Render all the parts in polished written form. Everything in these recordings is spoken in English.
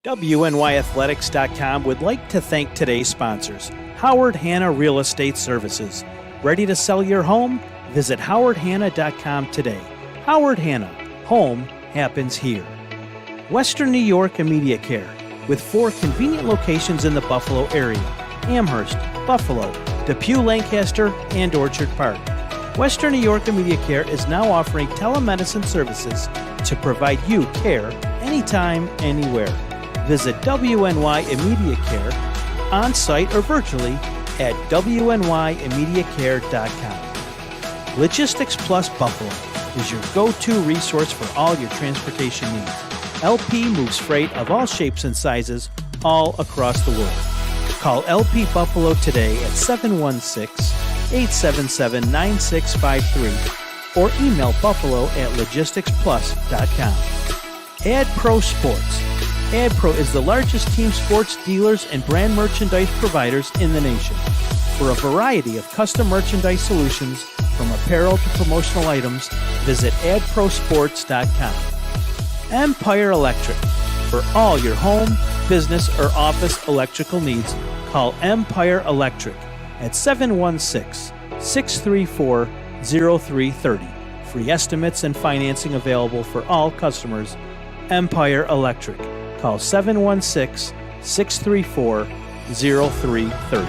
WNYathletics.com would like to thank today's sponsors, Howard Hanna Real Estate Services. Ready to sell your home? Visit howardhanna.com today. Howard Hanna, home happens here. Western New York Immediate Care, with 4 convenient locations in the Buffalo area: Amherst, Buffalo, Depew, Lancaster, and Orchard Park. Western New York Immediate Care is now offering telemedicine services to provide you care anytime, anywhere. Visit WNY Immediate Care on-site or virtually at WNYimmediatecare.com. Logistics Plus Buffalo is your go-to resource for all your transportation needs. LP moves freight of all shapes and sizes all across the world. Call LP Buffalo today at 716-877-9653 or email buffalo@logisticsplus.com. AdPro Sports. AdPro is the largest team sports dealers and brand merchandise providers in the nation. For a variety of custom merchandise solutions, from apparel to promotional items, visit adprosports.com. Empire Electric. For all your home, business, or office electrical needs, call Empire Electric at 716-634-0330. Free estimates and financing available for all customers. Empire Electric. Call 716-634-0330.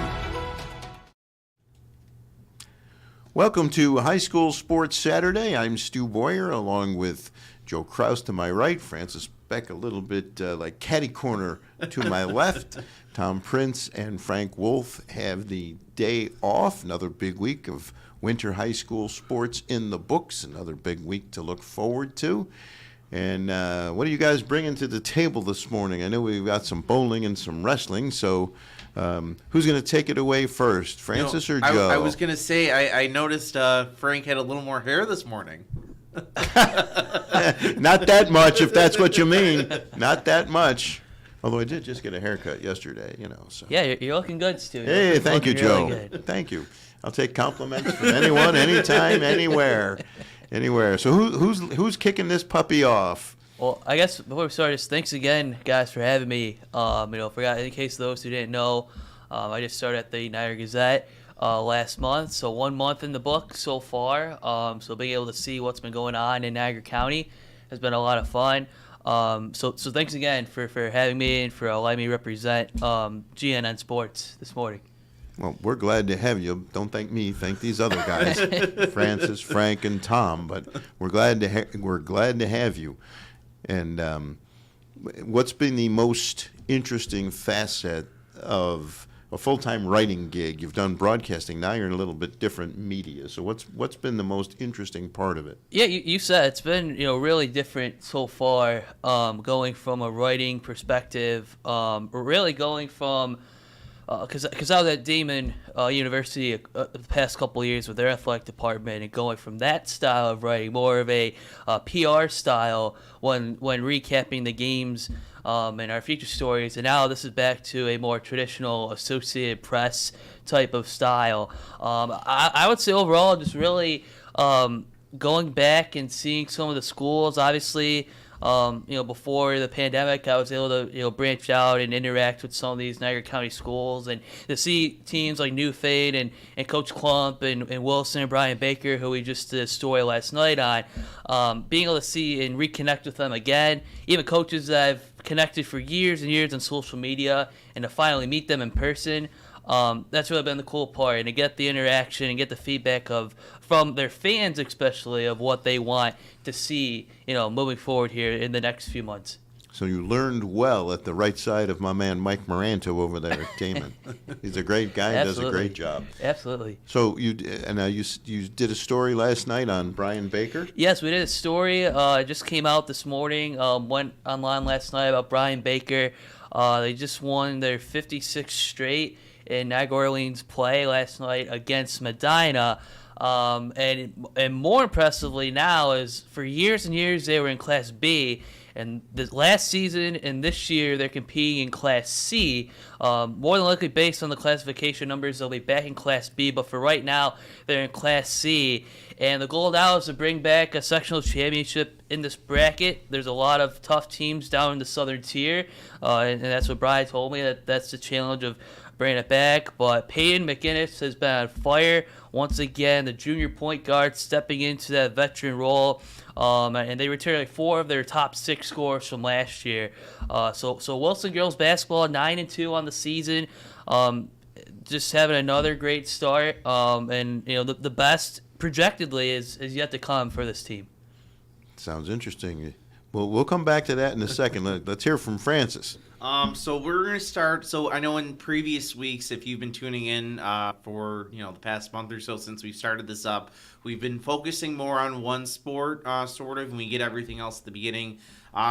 Welcome to High School Sports Saturday. I'm Stu Boyer, along with Joe Kraus to my right, Francis Beck a little bit like catty corner to my left. Tom Prince and Frank Wolf have the day off. Another big week of winter high school sports in the books. Another big week to look forward to. And what are you guys bringing to the table this morning? I know we've got some bowling and some wrestling, so who's going to take it away first, Francis or Joe? I was going to say, I noticed Frank had a little more hair this morning. Not that much, if that's what you mean. Not that much. Although I did just get a haircut yesterday, So. Yeah, you're looking good, Stu. Hey, thank you, Joe. Really good. Thank you. I'll take compliments from anyone, anytime, anywhere. So who's kicking this puppy off? Well, I guess before we start, just thanks again, guys, for having me. In case of those who didn't know, I just started at the Niagara Gazette last month, so 1 month in the book so far. So being able to see what's been going on in Niagara County has been a lot of fun. So thanks again for having me and for letting me represent GNN Sports this morning. Well, we're glad to have you. Don't thank me. Thank these other guys, Francis, Frank, and Tom. But we're glad to have you. And what's been the most interesting facet of a full-time writing gig? You've done broadcasting. Now you're in a little bit different media. So what's been the most interesting part of it? Yeah, you said it's been really different so far. Going from a writing perspective, really going from. Because I was at Damon University the past couple of years with their athletic department, and going from that style of writing, more of a PR style when recapping the games and our feature stories, and now this is back to a more traditional Associated Press type of style. I would say overall, just really going back and seeing some of the schools, obviously. Before the pandemic, I was able to, branch out and interact with some of these Niagara County schools, and to see teams like Newfane and Coach Klump and Wilson and Brian Baker, who we just did a story last night on, being able to see and reconnect with them again, even coaches that I've connected for years and years on social media, and to finally meet them in person. That's really been the cool part, and to get the interaction and get the feedback from their fans, especially, of what they want to see, moving forward here in the next few months. So you learned well at the right side of my man Mike Moranto over there at Damon. He's a great guy and does a great job. Absolutely. So you did a story last night on Brian Baker? Yes, we did a story. It just came out this morning. Went online last night about Brian Baker. They just won their 56th straight in Niagara Orleans play last night against Medina. And more impressively now is for years and years they were in Class B, and the last season and this year they're competing in Class C. More than likely, based on the classification numbers, they'll be back in Class B. But for right now, they're in Class C. And the goal now is to bring back a sectional championship in this bracket. There's a lot of tough teams down in the southern tier, and that's what Brian told me, that's the challenge of bringing it back. But Peyton McGinnis has been on fire once again, the junior point guard stepping into that veteran role. And they returned like 4 of their top 6 scores from last year. So Wilson girls basketball 9-2 on the season, just having another great start. And the best projectedly is yet to come for this team. Sounds interesting. Well, we'll come back to that in a second. Let's hear from Francis. So we're going to start. So I know in previous weeks, if you've been tuning in for the past month or so since we've started this up, we've been focusing more on one sport, sort of, and we get everything else at the beginning.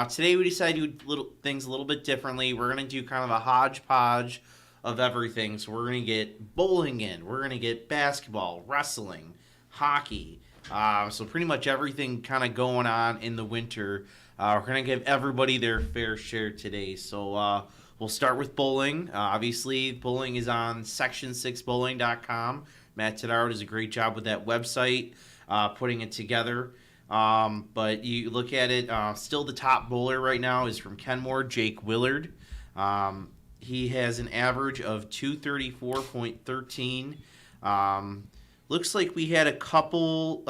Today we decided to do things a little bit differently. We're going to do kind of a hodgepodge of everything. So we're going to get bowling in. We're going to get basketball, wrestling, hockey. So pretty much everything kind of going on in the winter. We're going to give everybody their fair share today. So we'll start with bowling. Obviously, bowling is on section6bowling.com. Matt Tadaro does a great job with that website, putting it together. But you look at it, still the top bowler right now is from Kenmore, Jake Willard. He has an average of 234.13. Looks like we had a couple,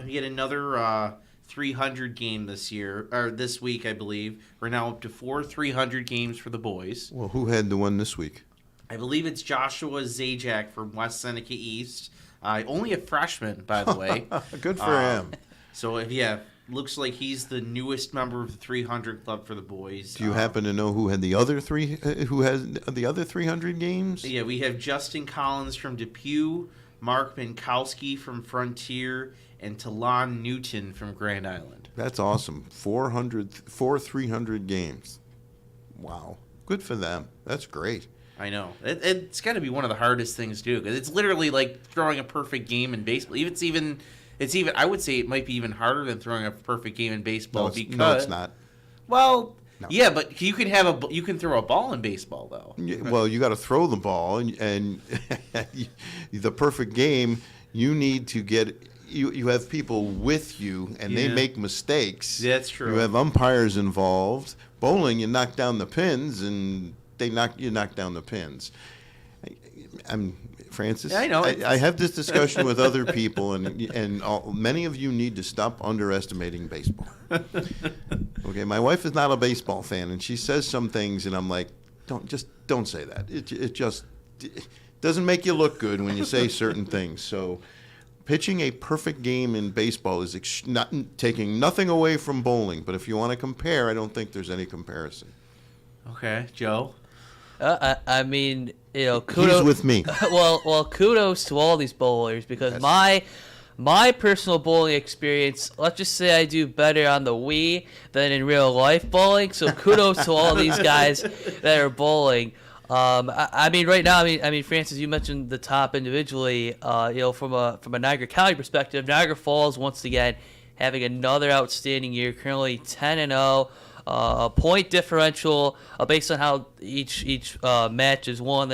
we had another 300 game this year, or this week, I believe. We're now up to 4 300 games for the boys. Well, who had the one this week? I believe it's Joshua Zajac from West Seneca East. Only a freshman, by the way. Good for him. So, looks like he's the newest member of the 300 club for the boys. Do you happen to know who had the other who has the other 300 games? Yeah, we have Justin Collins from Depew, Mark Minkowski from Frontier, and Talon Newton from Grand Island. That's awesome. 4 300 games. Wow. Good for them. That's great. I know. It's got to be one of the hardest things to do, because it's literally like throwing a perfect game in baseball. It's even. I would say it might be even harder than throwing a perfect game in baseball. No, it's not. Well, no. Yeah, but you can throw a ball in baseball though. Well, you got to throw the ball, and the perfect game. You need to get. You have people with you, and they make mistakes. That's true. You have umpires involved. Bowling, you knock down the pins, and you knock down the pins. I'm Francis. Yeah, I know. I have this discussion with other people, and many of you need to stop underestimating baseball. Okay, my wife is not a baseball fan, and she says some things, and I'm like, don't say that. It just doesn't make you look good when you say certain things. So, pitching a perfect game in baseball is not taking nothing away from bowling. But if you want to compare, I don't think there's any comparison. Okay, Joe. I mean, kudos. He's with me. well, kudos to all these bowlers, because my personal bowling experience, let's just say I do better on the Wii than in real life bowling. So kudos to all these guys that are bowling. I mean, right now, I mean, Francis, you mentioned the top individually. From a Niagara County perspective, Niagara Falls once again having another outstanding year, currently 10-0. A point differential based on how each match is won,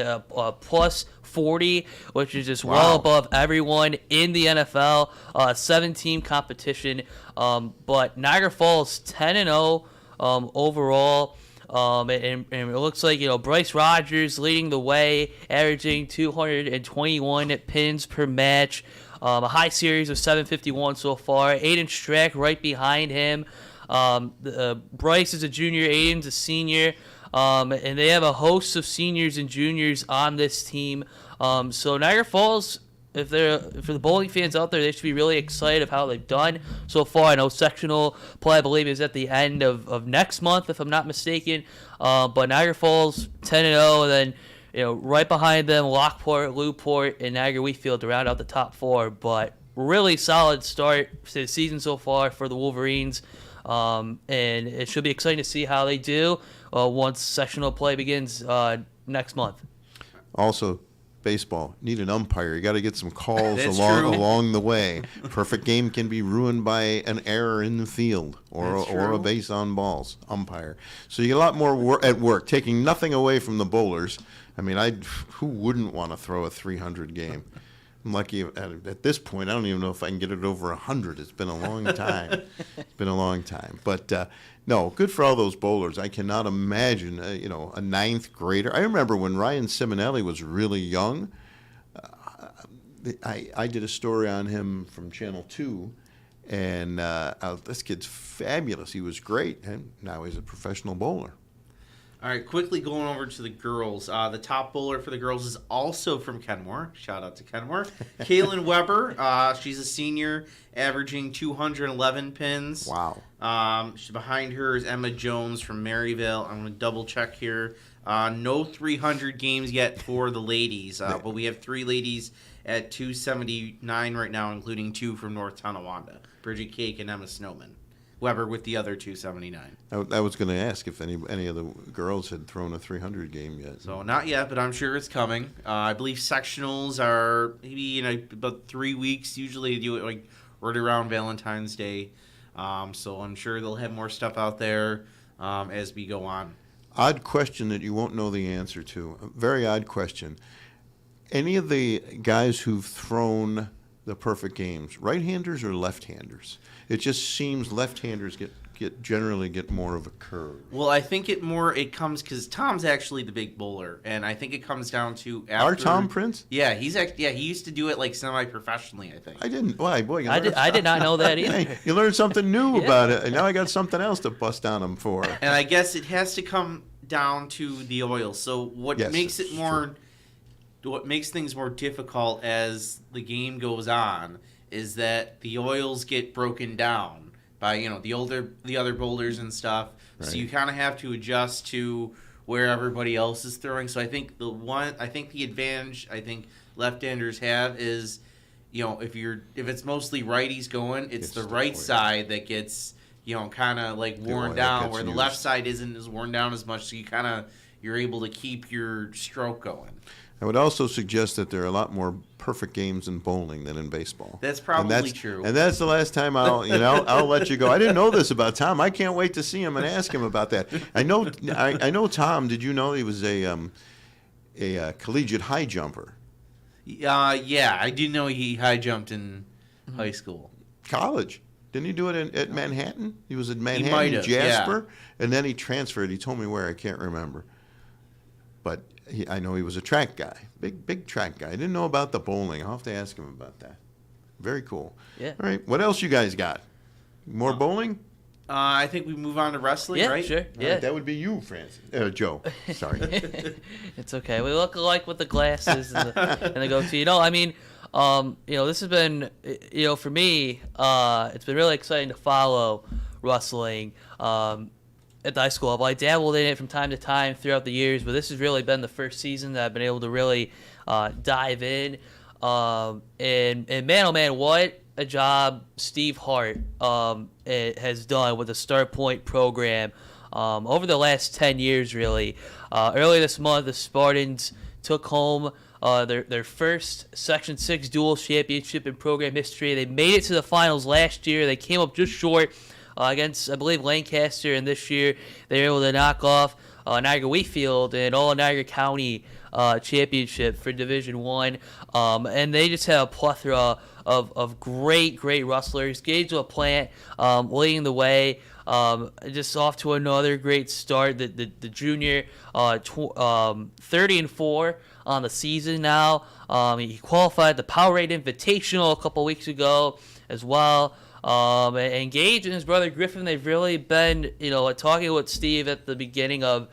plus 40, which is just well above everyone in the NFL. 7-team competition, but Niagara Falls 10-0 overall. And it looks like Bryce Rogers leading the way, averaging 221 pins per match. A high series of 751 so far. Aiden Strack right behind him. Bryce is a junior, Aiden's a senior, and they have a host of seniors and juniors on this team. So Niagara Falls, for the bowling fans out there, they should be really excited of how they've done so far. I know sectional play, I believe, is at the end of next month, if I'm not mistaken. But Niagara Falls 10-0, and then right behind them, Lockport, Newport, and Niagara Wheatfield to round out the top 4. But really solid start to the season so far for the Wolverines. And it should be exciting to see how they do once sectional play begins next month. Also, baseball. Need an umpire. You got to get some calls That's along true. along the way. Perfect game can be ruined by an error in the field or That's a true. base on balls. Umpire. So you get a lot more at work. Taking nothing away from the bowlers. I mean, who wouldn't want to throw a 300 game? I'm lucky at this point. I don't even know if I can get it over 100. It's been a long time. It's been a long time. But no, good for all those bowlers. I cannot imagine, a ninth grader. I remember when Ryan Simonelli was really young. I did a story on him from Channel 2, and this kid's fabulous. He was great, and now he's a professional bowler. All right, quickly going over to the girls. The top bowler for the girls is also from Kenmore. Shout out to Kenmore. Kaylin Weber. She's a senior, averaging 211 pins. Wow. Behind her is Emma Jones from Maryville. I'm going to double check here. No 300 games yet for the ladies, but we have 3 ladies at 279 right now, including 2 from North Tonawanda, Bridget Cake and Emma Snowman. Weber with the other 279. I was going to ask if any of the girls had thrown a 300 game yet. So not yet, but I'm sure it's coming. I believe sectionals are maybe in about 3 weeks. Usually they do it like right around Valentine's Day. So I'm sure they'll have more stuff out there as we go on. Odd question that you won't know the answer to. A very odd question. Any of the guys who've thrown the perfect games, right-handers or left-handers? It just seems left-handers generally get more of a curve. Well, I think it comes because Tom's actually the big bowler, and I think it comes down to Our Tom Prince? Yeah, he used to do it like semi-professionally, I think. I didn't. Why, boy? I did not know that either. Hey, you learned something new about it, and now I got something else to bust on him for. And I guess it has to come down to the oil. So what Yes, makes it it's more, what makes things more difficult as the game goes on is that the oils get broken down by the other boulders and stuff. Right. So you kind of have to adjust to where everybody else is throwing. So I think the advantage left-handers have is, if it's mostly righties going, it's the right oil. side that gets kind of like The worn oil down, gets where the used. left side isn't as worn down as much. So you're able to keep your stroke going. I would also suggest that there are a lot more perfect games in bowling than in baseball. That's probably true. And that's the last time I'll let you go. I didn't know this about Tom. I can't wait to see him and ask him about that. I know Tom. Did you know he was a collegiate high jumper? Yeah, I do know he high jumped in high school. College. Didn't he do it at Manhattan? He was at might Manhattan, have, Jasper, and then he transferred. He told me where. I can't remember. But I know he was a track guy, big track guy. I didn't know about the bowling. I'll have to ask him about that. Very cool. Yeah. All right. What else you guys got? More bowling? I think we move on to wrestling, Yeah, right? sure. All Yeah. right, that would be you, Francis. Joe. Sorry. It's okay. We look alike with the glasses and the goatee. This has been, for me, it's been really exciting to follow wrestling at the high school level. I dabbled in it from time to time throughout the years, but this has really been the first season that I've been able to really dive in. And man, oh man, what a job Steve Hart has done with the Start Point program over the last 10 years, really. Earlier this month, the Spartans took home their first Section 6 dual championship in program history. They made it to the finals last year. They came up just short against, I believe, Lancaster, and this year they were able to knock off Niagara Wheatfield and all Niagara County championship for Division I. And they just have a plethora of great wrestlers. Gage LaPlante leading the way. Just off to another great start. The junior, 30-4 on the season now. He qualified the Powerade Invitational a couple weeks ago as well. And Gage and his brother Griffin, they've really been, talking with Steve at the beginning of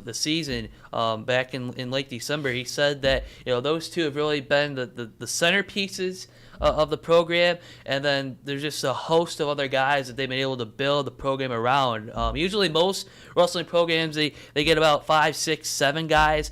the season, back in late December. He said that, those two have really been the centerpieces of the program, and then there's just a host of other guys that they've been able to build the program around. Usually most wrestling programs, they get about 5, 6, 7 guys.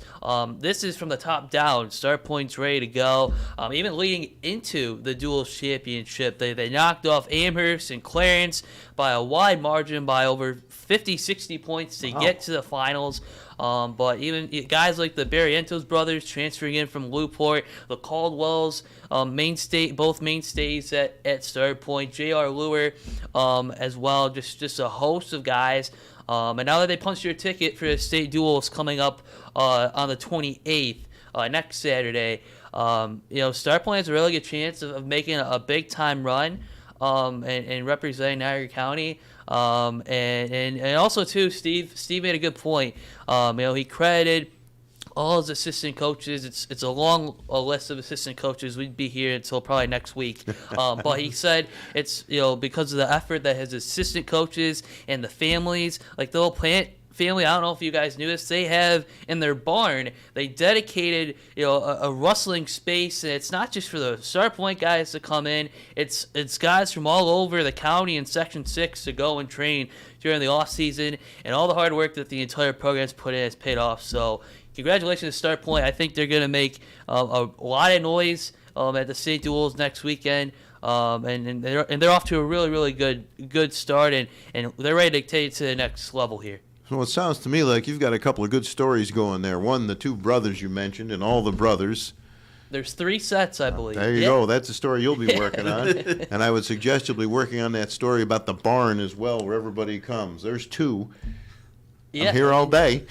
This is from the top down. Start Point's ready to go. Even leading into the duals championship, they knocked off Amherst and Clarence by a wide margin, by over 50, 60 points to get to the finals. But even guys like the Barrientos brothers transferring in from Newport, the Caldwells, both mainstays at Start Point, J.R. Lure as well, just a host of guys. And now that they punched their ticket for the state duels coming up on the 28th, next Saturday, Start Point has a really good chance of making a big time run and representing Niagara County. And also too, Steve made a good point. He credited all his assistant coaches. It's a long list of assistant coaches. We'd be here until probably next week. But he said it's because of the effort that his assistant coaches and the families, like the whole plant family, I don't know if you guys knew this, they have in their barn, they dedicated a wrestling space, and it's not just for the Start Point guys to come in, it's guys from all over the county and Section 6 to go and train during the off season, and all the hard work that the entire program's put in has paid off. So congratulations to Start Point. I think they're going to make a lot of noise at the state duels next weekend. And they're off to a really, really good start, and they're ready to take it to the next level here. So it sounds to me like you've got a couple of good stories going there. One, the two brothers you mentioned, and all the brothers. There's 3 sets, I believe. There you go. That's a story you'll be working on. And I would suggest you'll be working on that story about the barn as well, where everybody comes. There's 2. Yeah. I'm here all day.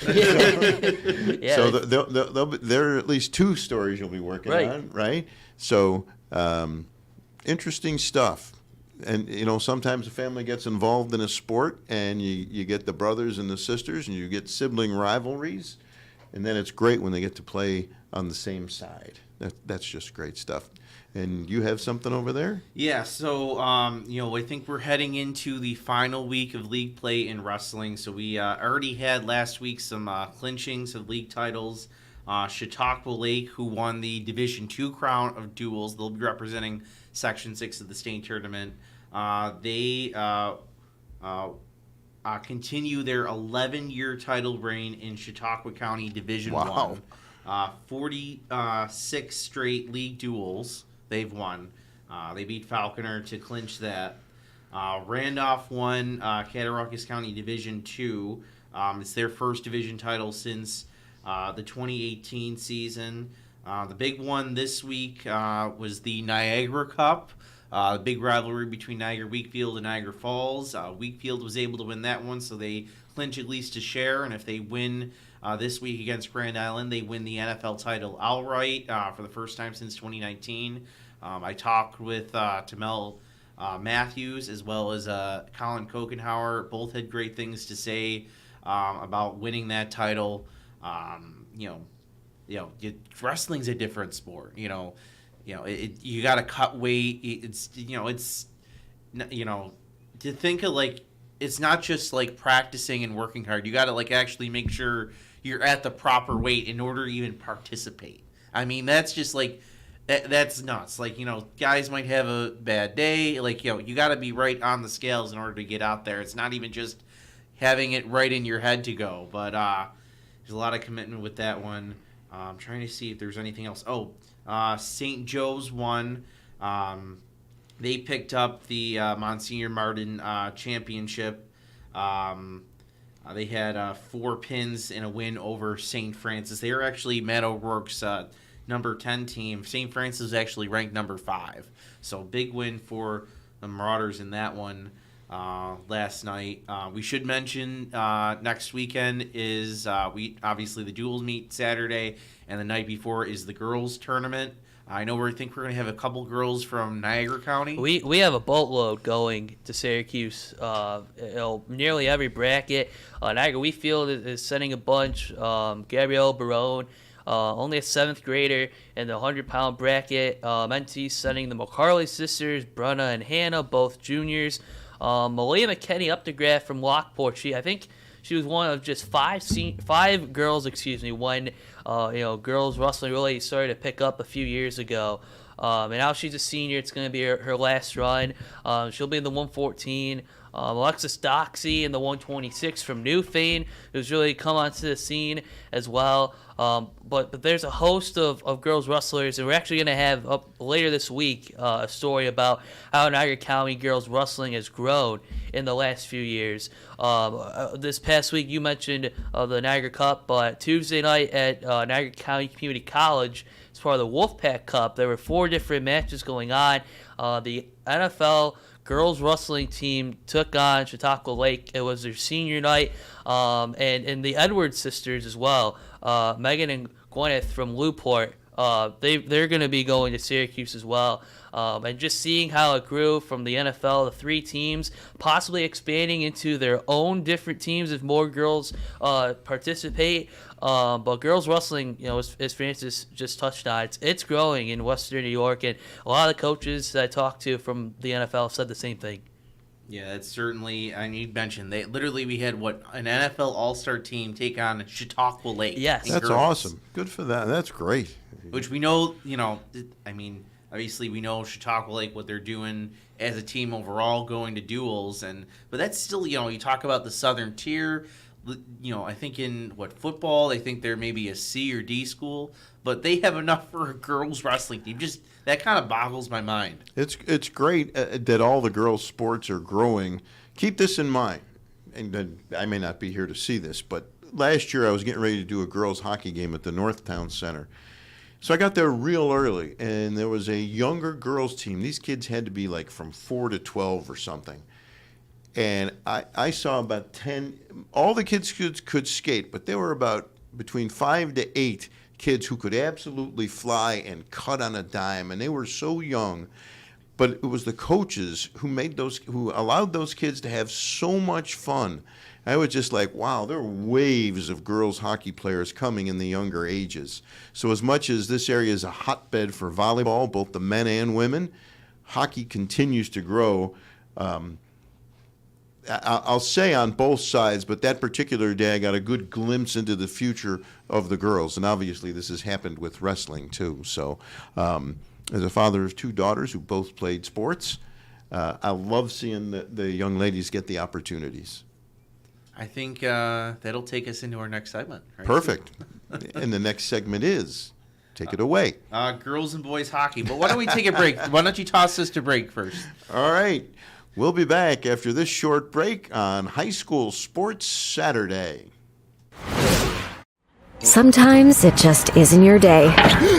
Yeah. So there are at least 2 stories you'll be working on, right? So interesting stuff. And, sometimes a family gets involved in a sport, and you get the brothers and the sisters, and you get sibling rivalries. And then it's great when they get to play on the same side. That's just great stuff. And you have something over there? Yeah, so, I think we're heading into the final week of league play in wrestling. So we already had last week some clinchings of league titles. Chautauqua Lake, who won the Division II crown of duels. They'll be representing Section 6 of the state tournament. They continue their 11-year title reign in Chautauqua County Division Wow. 46 straight league duels they've won. They beat Falconer to clinch that. Randolph won Cattaraugus County Division II. It's their first division title since the 2018 season. The big one this week was the Niagara Cup, the big rivalry between Niagara Weekfield and Niagara Falls. Weekfield was able to win that one, so they clinch at least a share, and if they win this week against Grand Island, they win the NFL title outright for the first time since 2019. I talked with Tamel Matthews as well as Colin Kokenhauer. Both had great things to say about winning that title. Wrestling's a different sport. You got to cut weight. To think of it's not just practicing and working hard. You got to actually make sure you're at the proper weight in order to even participate. I mean, that's just that's nuts. Guys might have a bad day. You got to be right on the scales in order to get out there. It's not even just having it right in your head to go, but there's a lot of commitment with that one. I'm trying to see if there's anything else. St. Joe's won. They picked up the Monsignor Martin championship. They had 4 pins and a win over St. Francis. They are actually Matt O'Rourke's number 10 team. St. Francis is actually ranked number 5. So big win for the Marauders in that one last night. We should mention next weekend is obviously the duels meet Saturday, and the night before is the girls tournament. I know we think we're going to have a couple girls from Niagara County. We have a boatload going to Syracuse. Nearly every bracket. Niagara Weekfield is sending a bunch. Gabrielle Barone, only a 7th grader in the 100-pound bracket. NT sending the McCarley sisters, Brenna and Hannah, both juniors. Malia McKenney Updegraff from Lockport. I think she was one of just 5 girls, when girls wrestling really started to pick up a few years ago. And now she's a senior. It's going to be her last run. She'll be in the 114. Alexis Doxey in the 126 from Newfane, who's really come onto the scene as well. But there's a host of girls wrestlers, and we're actually going to have up later this week a story about how Niagara County girls wrestling has grown in the last few years. This past week, you mentioned the Niagara Cup, but Tuesday night at Niagara County Community College, as part of the Wolfpack Cup, there were 4 different matches going on. The NFL girls wrestling team took on Chautauqua Lake. It was their senior night, and the Edwards sisters as well, Megan and Gwyneth from Newport. They're going to be going to Syracuse as well. And just seeing how it grew from the NFL, the 3 teams, possibly expanding into their own different teams if more girls participate. But girls wrestling, as Francis just touched on, it's growing in Western New York, and a lot of the coaches that I talked to from the NFL said the same thing. Yeah, that's certainly. I need to mention we had an NFL All-Star team take on Chautauqua Lake. Yes, that's girls, awesome. Good for that. That's great. Which we know, obviously we know Chautauqua Lake, what they're doing as a team overall, going to duels, but that's still, you talk about the Southern Tier. I think in football, they think they're maybe a C or D school, but they have enough for a girls wrestling team. Just that kind of boggles my mind. It's great that all the girls' sports are growing. Keep this in mind, and I may not be here to see this, but last year I was getting ready to do a girls' hockey game at the Northtown Center. So I got there real early, and there was a younger girls' team. These kids had to be like from 4 to 12 or something. And I saw about 10, all the kids could skate, but there were about between 5 to 8 kids who could absolutely fly and cut on a dime, and they were so young. But it was the coaches who allowed those kids to have so much fun. I was just like, wow, there are waves of girls hockey players coming in the younger ages. So as much as this area is a hotbed for volleyball, both the men and women, hockey continues to grow. I'll say on both sides, but that particular day I got a good glimpse into the future of the girls. And obviously this has happened with wrestling too. So as a father of 2 daughters who both played sports, I love seeing the young ladies get the opportunities. I think that'll take us into our next segment. Right? Perfect. And the next segment is, take it away. Girls and boys hockey. But why don't we take a break? Why don't you toss us to break first? All right. We'll be back after this short break on High School Sports Saturday. Sometimes it just isn't your day.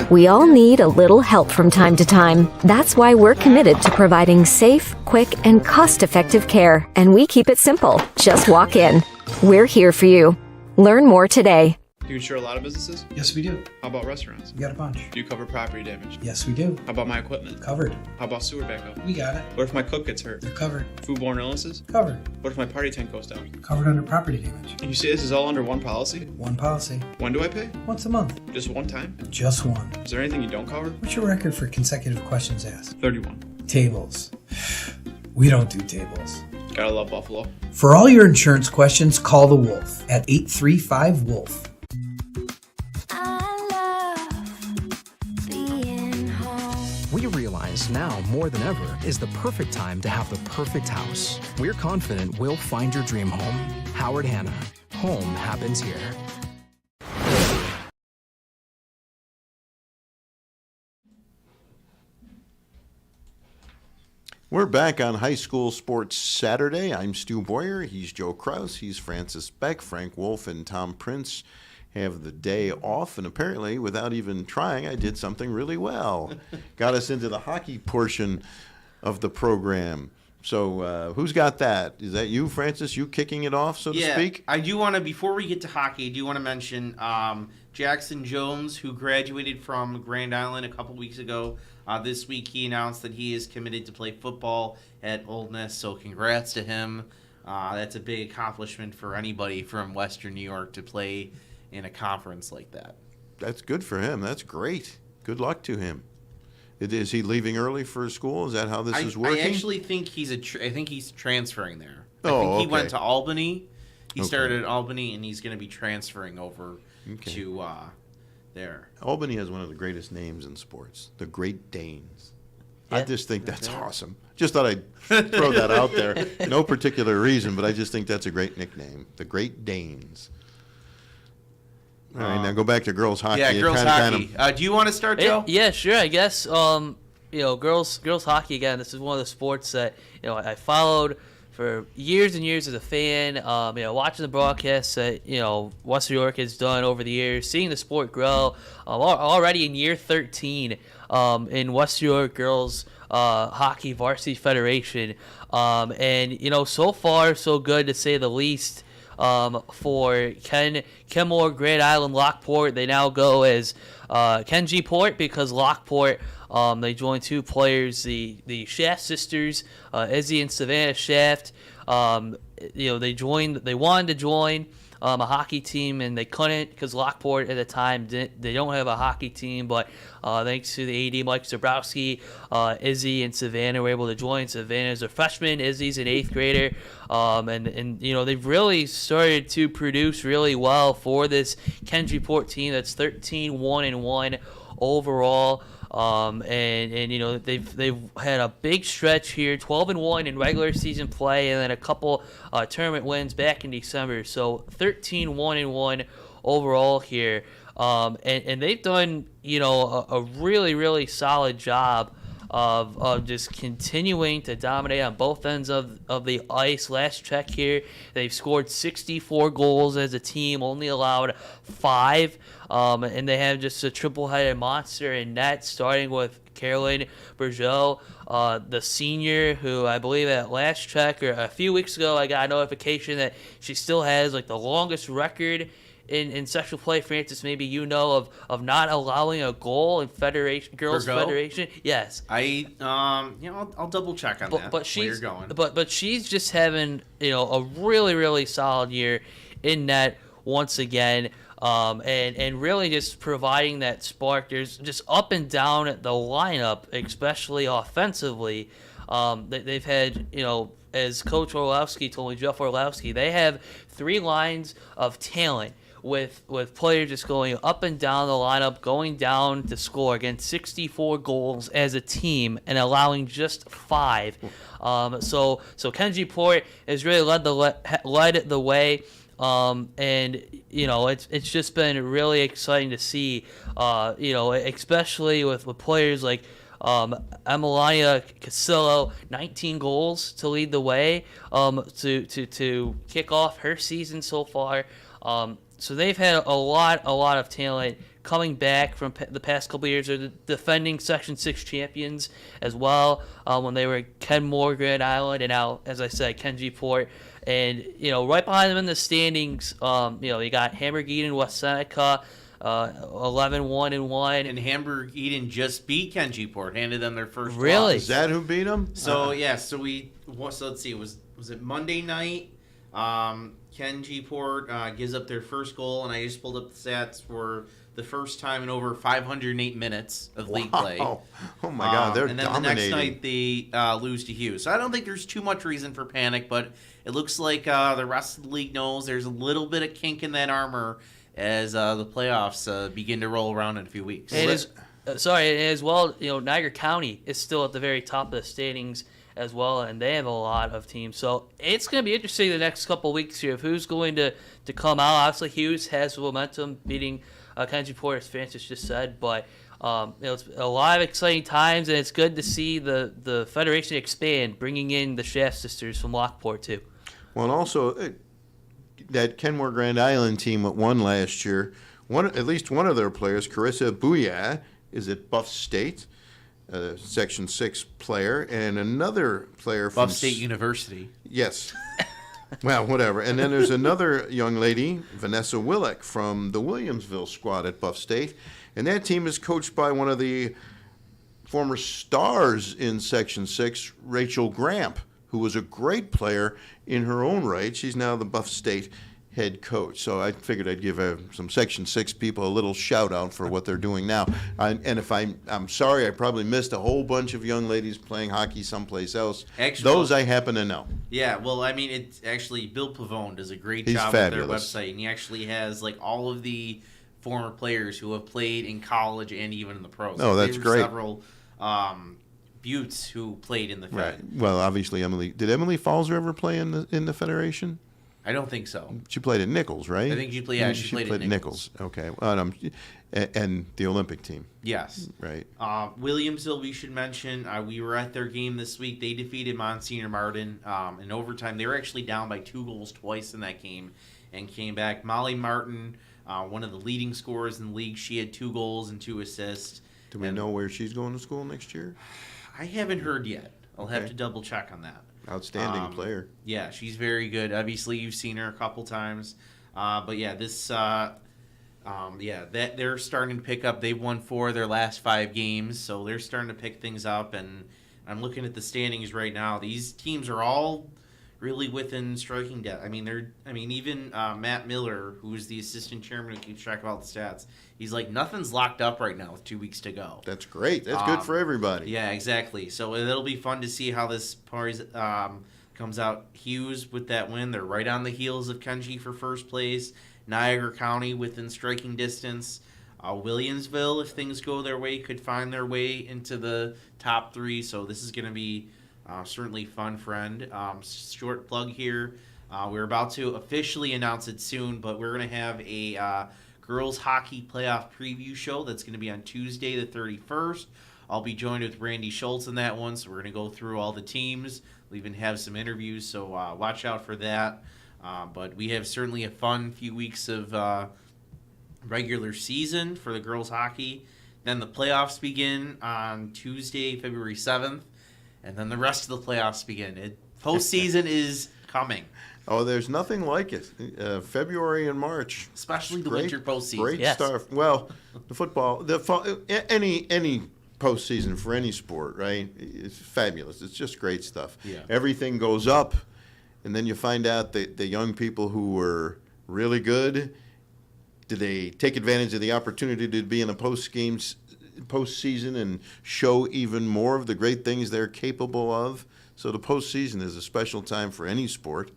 We all need a little help from time to time. That's why we're committed to providing safe, quick, and cost-effective care. And we keep it simple. Just walk in. We're here for you. Learn more today. Do you insure a lot of businesses? Yes, we do. How about restaurants? We got a bunch. Do you cover property damage? Yes, we do. How about my equipment? Covered. How about sewer backup? We got it. What if my cook gets hurt? They're covered. Foodborne illnesses? Covered. What if my party tent goes down? Covered under property damage. And you say this is all under one policy? One policy. When do I pay? Once a month. Just one time? Just one. Is there anything you don't cover? What's your record for consecutive questions asked? 31. Tables. We don't do tables. Gotta love Buffalo. For all your insurance questions, call the Wolf at 835-WOLF. We realize now more than ever is the perfect time to have the perfect house. We're confident we'll find your dream home. Howard Hanna. Home happens here. We're back on High School Sports Saturday. I'm Stu Boyer. He's Joe Kraus. He's Francis Beck. Frank Wolf and Tom Prince have the day off, and apparently, without even trying, I did something really well. Got us into the hockey portion of the program. So who's got that? Is that you, Francis? You kicking it off, so to speak? I do want to, before we get to hockey, I do want to mention Jackson Jones, who graduated from Grand Island a couple weeks ago. This week he announced that he is committed to play football at Old Miss, so congrats to him. That's a big accomplishment for anybody from Western New York to play in a conference like that. That's good for him. That's great. Good luck to him. Is he leaving early for school? Is that how this is working? I actually think he's transferring there. I Oh, think he okay. went to Albany. He Okay. started at Albany, and he's going to be transferring over to there. Albany has one of the greatest names in sports, the Great Danes. I just think that's awesome. Just thought I'd throw that out there. No particular reason, but I just think that's a great nickname, the Great Danes. All right, now go back to girls hockey. Yeah, It girls kinda- hockey. Do you want to start, Joe? Yeah, sure. I guess girls hockey again. This is one of the sports that I followed for years and years as a fan. Watching the broadcasts that Western New York has done over the years, seeing the sport grow. Already in year 13 in Western New York girls hockey varsity federation, and so far so good to say the least. For Kenmore, Grand Island, Lockport, they now go as Kenji-Port because Lockport, they joined two players, the Shaft sisters, Izzy and Savannah Shaft. They wanted to join a hockey team and they couldn't because Lockport at the time they don't have a hockey team, but thanks to the AD Mike Zabrowski, Izzy and Savannah were able to join. Savannah's a freshman, Izzy's an 8th grader, and they've really started to produce really well for this Kenji-Port team that's 13-1-1 overall. They've had a big stretch here, 12-1 in regular season play, and then a couple tournament wins back in December. So 13-1-1 overall here, and they've done a really really solid job of just continuing to dominate on both ends of the ice. Last check here, they've scored 64 goals as a team, only allowed 5. And they have just a triple-headed monster in net, starting with Carolyn Bergeau, the senior, who I believe at last check or a few weeks ago, I got a notification that she still has the longest record in sexual play. Francis, maybe of not allowing a goal in girls federation. Yes, I'll double check on that. But she's where you're going. But she's just having a really really solid year in net once again. And really just providing that spark. There's just up and down the lineup, especially offensively. They've had, as Coach Orlowski told me, Jeff Orlowski, they have 3 lines of talent with players just going up and down the lineup, going down to score against 64 goals as a team and allowing just 5. So Kenji-Port has really led the way. It's just been really exciting to see, especially with players like Emelania Casillo, 19 goals to lead the way to kick off her season so far. So they've had a lot of talent coming back from the past couple of years. They're the defending Section 6 champions as well when they were Kenmore, Grand Island, and now, as I said, Kenji-Port. And, right behind them in the standings, you got Hamburg Eden, West Seneca, 11-1-1. And Hamburg Eden just beat Kenji-Port, handed them their first Really? loss. Is that who beat them? So let's see, was it Monday night? Kenji-Port gives up their first goal, and I just pulled up the stats for the first time in over 508 minutes of league play. Oh my God, they're and then dominating. the next night they lose to Hughes. So I don't think there's too much reason for panic, but it looks like the rest of the league knows there's a little bit of kink in that armor as the playoffs begin to roll around in a few weeks. As well, Niagara County is still at the very top of the standings as well, and they have a lot of teams. So it's going to be interesting the next couple of weeks here of who's going to come out. Obviously, Hughes has momentum, beating Kenji-Port, as Francis just said, but it's a lot of exciting times, and it's good to see the Federation expand, bringing in the Shaft sisters from Lockport, too. Well, and also that Kenmore Grand Island team that won last year, at least one of their players, Carissa Bouya, is at Buff State, Section 6 player, and another player from Buff State University. Yes. Well, whatever. And then there's another young lady, Vanessa Willick, from the Williamsville squad at Buff State. And that team is coached by one of the former stars in Section 6, Rachel Gramp, who was a great player in her own right. She's now the Buff State head coach. So I figured I'd give some Section 6 people a little shout out for what they're doing now. I'm sorry, I probably missed a whole bunch of young ladies playing hockey someplace else. Actually, those I happen to know. Yeah, well, I mean, it's actually Bill Pavone does a great He's job fabulous. with their website, and he actually has all of the former players who have played in college and even in the pros. Oh, that's There were great. Several Buttes, who played in the Fed. Right. Well, obviously did Emily Falzer ever play in the Federation? I don't think so. She played at Nichols, right? I think she played. Yeah, she played at Nichols. Okay. And the Olympic team. Yes. Right. Williamsville, we should mention. We were at their game this week. They defeated Monsignor Martin in overtime. They were actually down by 2 goals twice in that game, and came back. Molly Martin, one of the leading scorers in the league. She had 2 goals and 2 assists. Do we know where she's going to school next year? I haven't heard yet. I'll have to double check on that. Outstanding player. Yeah, she's very good. Obviously, you've seen her a couple times. But yeah, that they're starting to pick up. They've won 4 of their last 5 games, so they're starting to pick things up. And I'm looking at the standings right now. These teams are all really within striking depth. Even Matt Miller, who's the assistant chairman who keeps track of all the stats, he's like, nothing's locked up right now with 2 weeks to go. That's great. That's good for everybody. Yeah, exactly. So it'll be fun to see how this comes out. Hughes with that win. They're right on the heels of Kenji for first place. Niagara County within striking distance. Williamsville, if things go their way, could find their way into the top 3. So this is going to be certainly fun, friend. Short plug here. We're about to officially announce it soon, but we're going to have a girls hockey playoff preview show that's going to be on Tuesday the 31st. I'll be joined with Randy Schultz in that one, so we're going to go through all the teams. We'll even have some interviews, so watch out for that. But we have certainly a fun few weeks of regular season for the girls hockey. Then the playoffs begin on Tuesday, February 7th, and then the rest of the playoffs begin. Postseason is coming. Oh, there's nothing like it. February and March, especially the winter postseason. Great start. Well, the football, any postseason for any sport, right? It's fabulous. It's just great stuff. Yeah. Everything goes up, and then you find out that the young people who were really good, did they take advantage of the opportunity to be in a postseason and show even more of the great things they're capable of? So the postseason is a special time for any sport.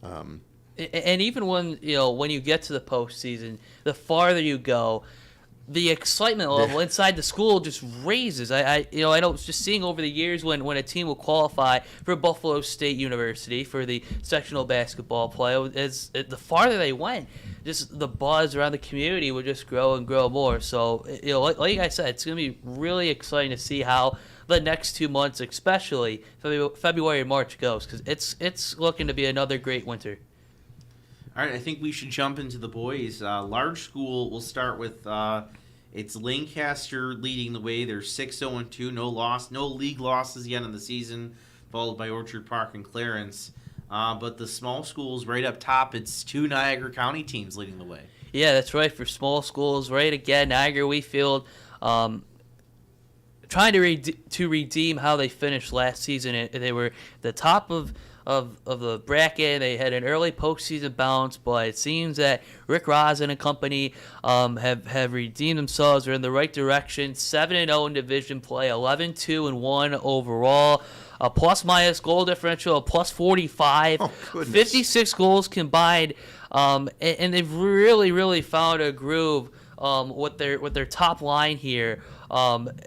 And even when you get to the postseason, the farther you go, the excitement level inside the school just raises. I know just seeing over the years when a team will qualify for Buffalo State University for the sectional basketball play, the farther they went, just the buzz around the community would just grow and grow more. So like I said, it's going to be really exciting to see how the next 2 months, especially February and March, goes, because it's looking to be another great winter. All right, I think we should jump into the boys. Large school, we'll start with it's Lancaster leading the way. They're 6-0-2, no league losses yet in the season, followed by Orchard Park and Clarence. But the small schools right up top, it's 2 Niagara County teams leading the way. Yeah, that's right, for small schools. Right again, Niagara Wheatfield trying to redeem how they finished last season. They were the top of the bracket. They had an early postseason bounce, but it seems that Rick Rosen and company have redeemed themselves. They're in the right direction. 7-0 in division play, 11-2-1 overall. A plus-minus goal differential of plus 45. Oh, goodness. 56 goals combined, and they've really found a groove with their top line here.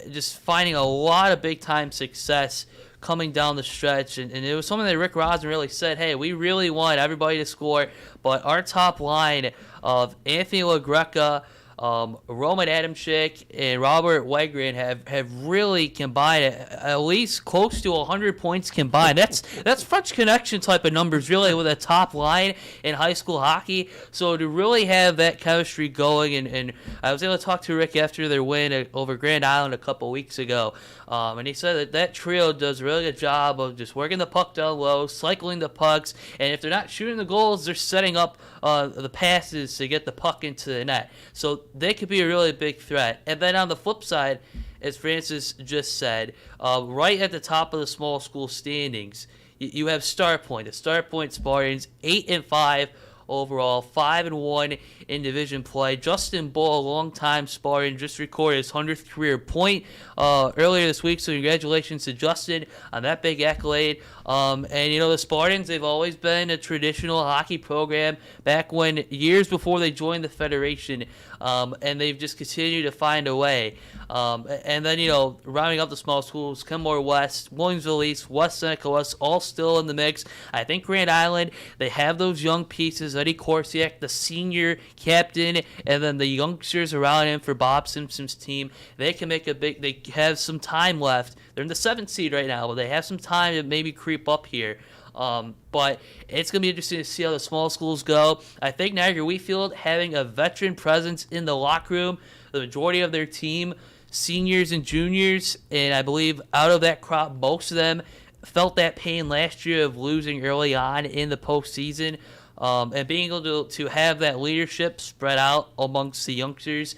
Just finding a lot of big-time success coming down the stretch, and it was something that Rick Rosen really said, hey, we really want everybody to score, but our top line of Anthony LaGreca, Roman Adamczyk, and Robert Wegrin have really combined at least close to 100 points combined. That's French Connection type of numbers, really, with a top line in high school hockey. So to really have that chemistry going, and I was able to talk to Rick after their win over Grand Island a couple weeks ago, and he said that trio does a really good job of just working the puck down low, cycling the pucks, and if they're not shooting the goals, they're setting up the passes to get the puck into the net. So they could be a really big threat. And then on the flip side, as Francis just said, right at the top of the small school standings, you have Starpoint. The Starpoint Spartans, 8-5 overall, 5-1 in division play. Justin Bull, a longtime Spartan, just recorded his 100th career point earlier this week, so congratulations to Justin on that big accolade. And, the Spartans, they've always been a traditional hockey program back when, years before they joined the Federation, and they've just continued to find a way. And then, rounding up the small schools, Kenmore West, Williamsville East, West Seneca West, all still in the mix. I think Grand Island, they have those young pieces, Eddie Korsiak, the senior captain, and then the youngsters around him for Bob Simpson's team. They can make they have some time left. They're in the 7th seed right now, but they have some time to maybe creep up here. But it's going to be interesting to see how the small schools go. I think Niagara Wheatfield having a veteran presence in the locker room, the majority of their team, seniors and juniors, and I believe out of that crop, most of them felt that pain last year of losing early on in the postseason, and being able to have that leadership spread out amongst the youngsters.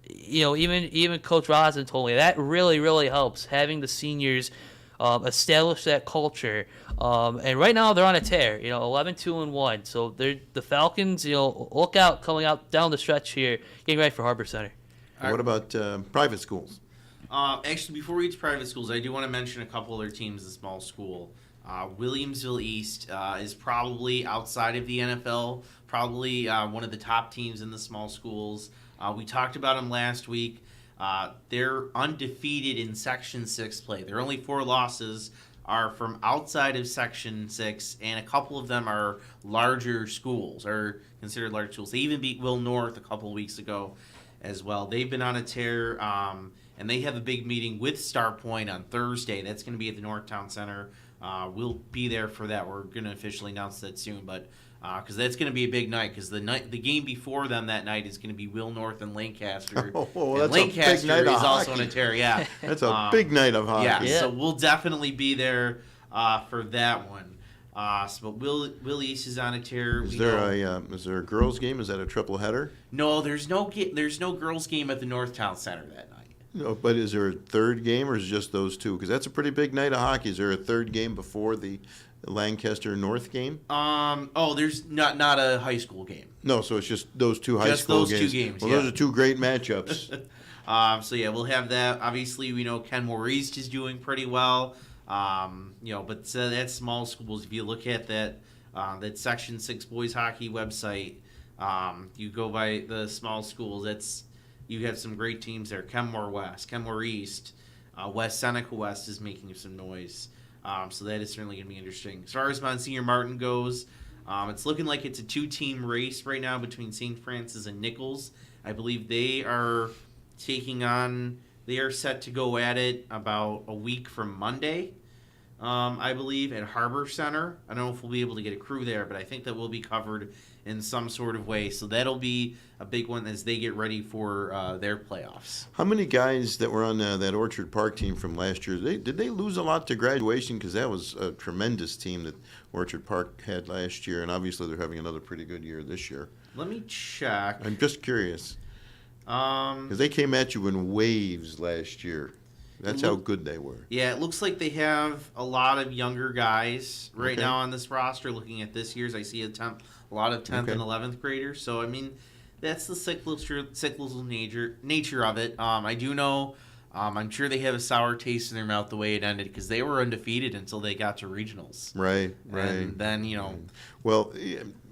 Even Coach Rosen told me that really, really helps, having the seniors establish that culture. And right now they're on a tear, 11-2-1. So the Falcons, look out coming out down the stretch here, getting ready for Harbor Center. What about private schools? Actually, before we reach private schools, I do want to mention a couple other teams in small school. Williamsville East is probably, outside of the NFL, probably one of the top teams in the small schools. We talked about them last week. They're undefeated in Section 6 play. Their only 4 losses are from outside of Section 6, and a couple of them are larger schools, or considered large schools. They even beat Will North a couple of weeks ago as well. They've been on a tear, and they have a big meeting with Star Point on Thursday. That's going to be at the Northtown Center. We'll be there for that. We're going to officially announce that soon, but because that's going to be a big night. Because the game before them that night is going to be Will North and Lancaster. Oh, and that's Lancaster a big night is of also hockey. on a tear. Yeah, That's a big night of hockey. yeah. So we'll definitely be there for that one. But Will East is on a tear. Is there a girls' game? Is that a triple header? No, there's no girls game at the Northtown Center that night. No, but is there a third game, or is it just those two? Because that's a pretty big night of hockey. Is there a third game before the Lancaster North game? There's not a high school game. No, so it's just those two high Just school those games. two games, Well, yeah. those are two great matchups. So yeah, we'll have that. Obviously, we know Kenmore East is doing pretty well. But that's small schools. If you look at that Section 6 boys hockey website, you go by the small schools. You have some great teams there. Kenmore West, Kenmore East, West Seneca West is making some noise. So that is certainly going to be interesting. As far as Monsignor Martin goes, it's looking like it's a 2-team race right now between St. Francis and Nichols. I believe they are set to go at it about a week from Monday, I believe, at Harbor Center. I don't know if we'll be able to get a crew there, but I think that will be covered in some sort of way. So that'll be a big one as they get ready for their playoffs. How many guys that were on that Orchard Park team from last year, did they lose a lot to graduation? Because that was a tremendous team that Orchard Park had last year, and obviously they're having another pretty good year this year. Let me check. I'm just curious. Because they came at you in waves last year. That's how good they were. Yeah, it looks like they have a lot of younger guys right Okay. now on this roster. Looking at this year's, I see a lot of 10th Okay. and 11th graders. So, I mean, that's the cyclical nature of it. I do know, I'm sure they have a sour taste in their mouth the way it ended because they were undefeated until they got to regionals. Right. And then, Well,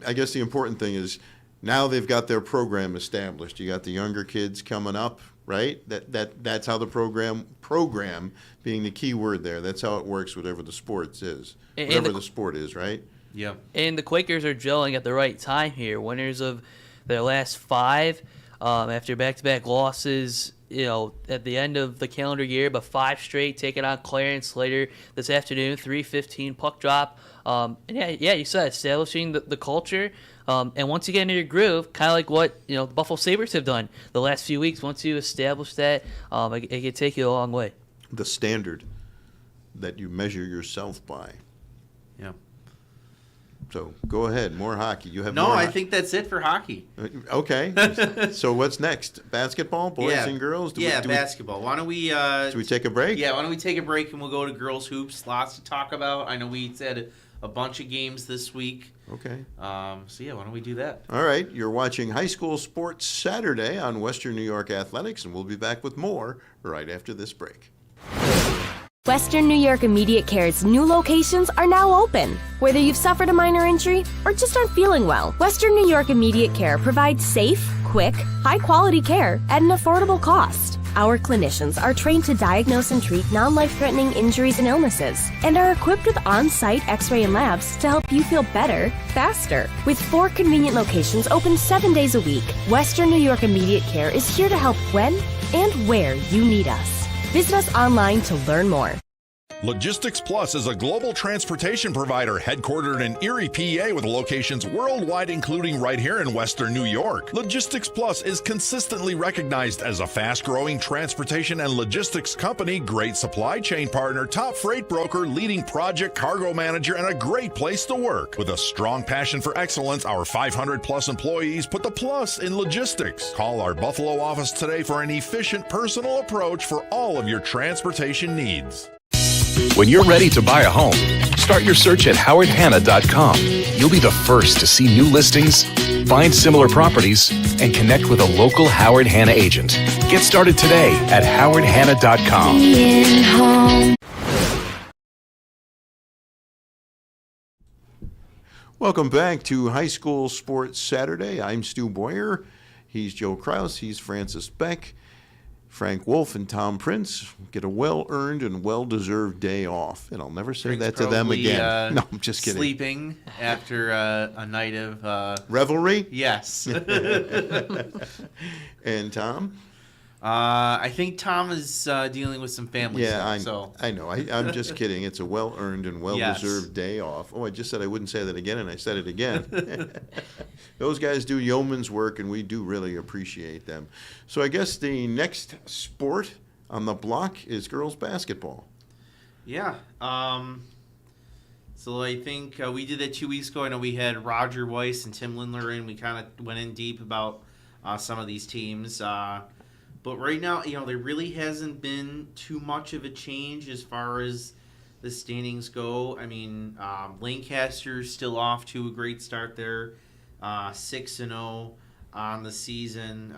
I guess the important thing is now they've got their program established. You got the younger kids coming up, right? That's how the program being the key word there. That's how it works, whatever the sport is. Whatever the sport is, right? yeah. And the Quakers are gelling at the right time here. Winners of their last 5 after back-to-back losses, at the end of the calendar year, but 5 straight, taking on Clarence later this afternoon, 3:15 puck drop. And you said establishing the culture. And once you get into your groove, kind of like what the Buffalo Sabres have done the last few weeks, once you establish that, it can take you a long way. The standard that you measure yourself by. Yeah. So go ahead, more hockey. You have No, more I think that's it for hockey. Okay. So what's next? Basketball, boys and girls? Do we basketball. Why don't we... should we take a break? Yeah, why don't we take a break and we'll go to girls hoops. Lots to talk about. I know we had a bunch of games this week. Okay. So yeah, why don't we do that? All right. You're watching High School Sports Saturday on Western New York Athletics, and we'll be back with more right after this break. Western New York Immediate Care's new locations are now open. Whether you've suffered a minor injury or just aren't feeling well, Western New York Immediate Care provides safe, quick, high-quality care at an affordable cost. Our clinicians are trained to diagnose and treat non-life-threatening injuries and illnesses and are equipped with on-site x-ray and labs to help you feel better, faster. With 4 convenient locations open 7 days a week, Western New York Immediate Care is here to help when and where you need us. Visit us online to learn more. Logistics Plus is a global transportation provider headquartered in Erie, PA, with locations worldwide, including right here in Western New York. Logistics Plus is consistently recognized as a fast-growing transportation and logistics company, great supply chain partner, top freight broker, leading project cargo manager, and a great place to work. With a strong passion for excellence, our 500-plus employees put the plus in logistics. Call our Buffalo office today for an efficient, personal approach for all of your transportation needs. When you're ready to buy a home, start your search at howardhanna.com. You'll be the first to see new listings, find similar properties, and connect with a local Howard Hanna agent. Get started today at howardhanna.com. Welcome back to High School Sports Saturday. I'm Stu Boyer. He's Joe Kraus. He's Francis Beck. Frank Wolf and Tom Prince get a well-earned and well-deserved day off. And I'll never say Frank's that to them probably, again. No, I'm just kidding. Sleeping after a night of... revelry? Yes. And Tom? I think Tom is dealing with some family stuff. I know. I'm just kidding. It's a well-earned and well-deserved day off. Oh, I just said I wouldn't say that again, and I said it again. Those guys do yeoman's work, and we do really appreciate them. So I guess the next sport on the block is girls basketball. Yeah. So I think we did that 2 weeks ago. I know we had Roger Weiss and Tim Lindler in. We kind of went in deep about some of these teams. But right now, there really hasn't been too much of a change as far as the standings go. I mean, Lancaster's still off to a great start there, 6-0 on the season.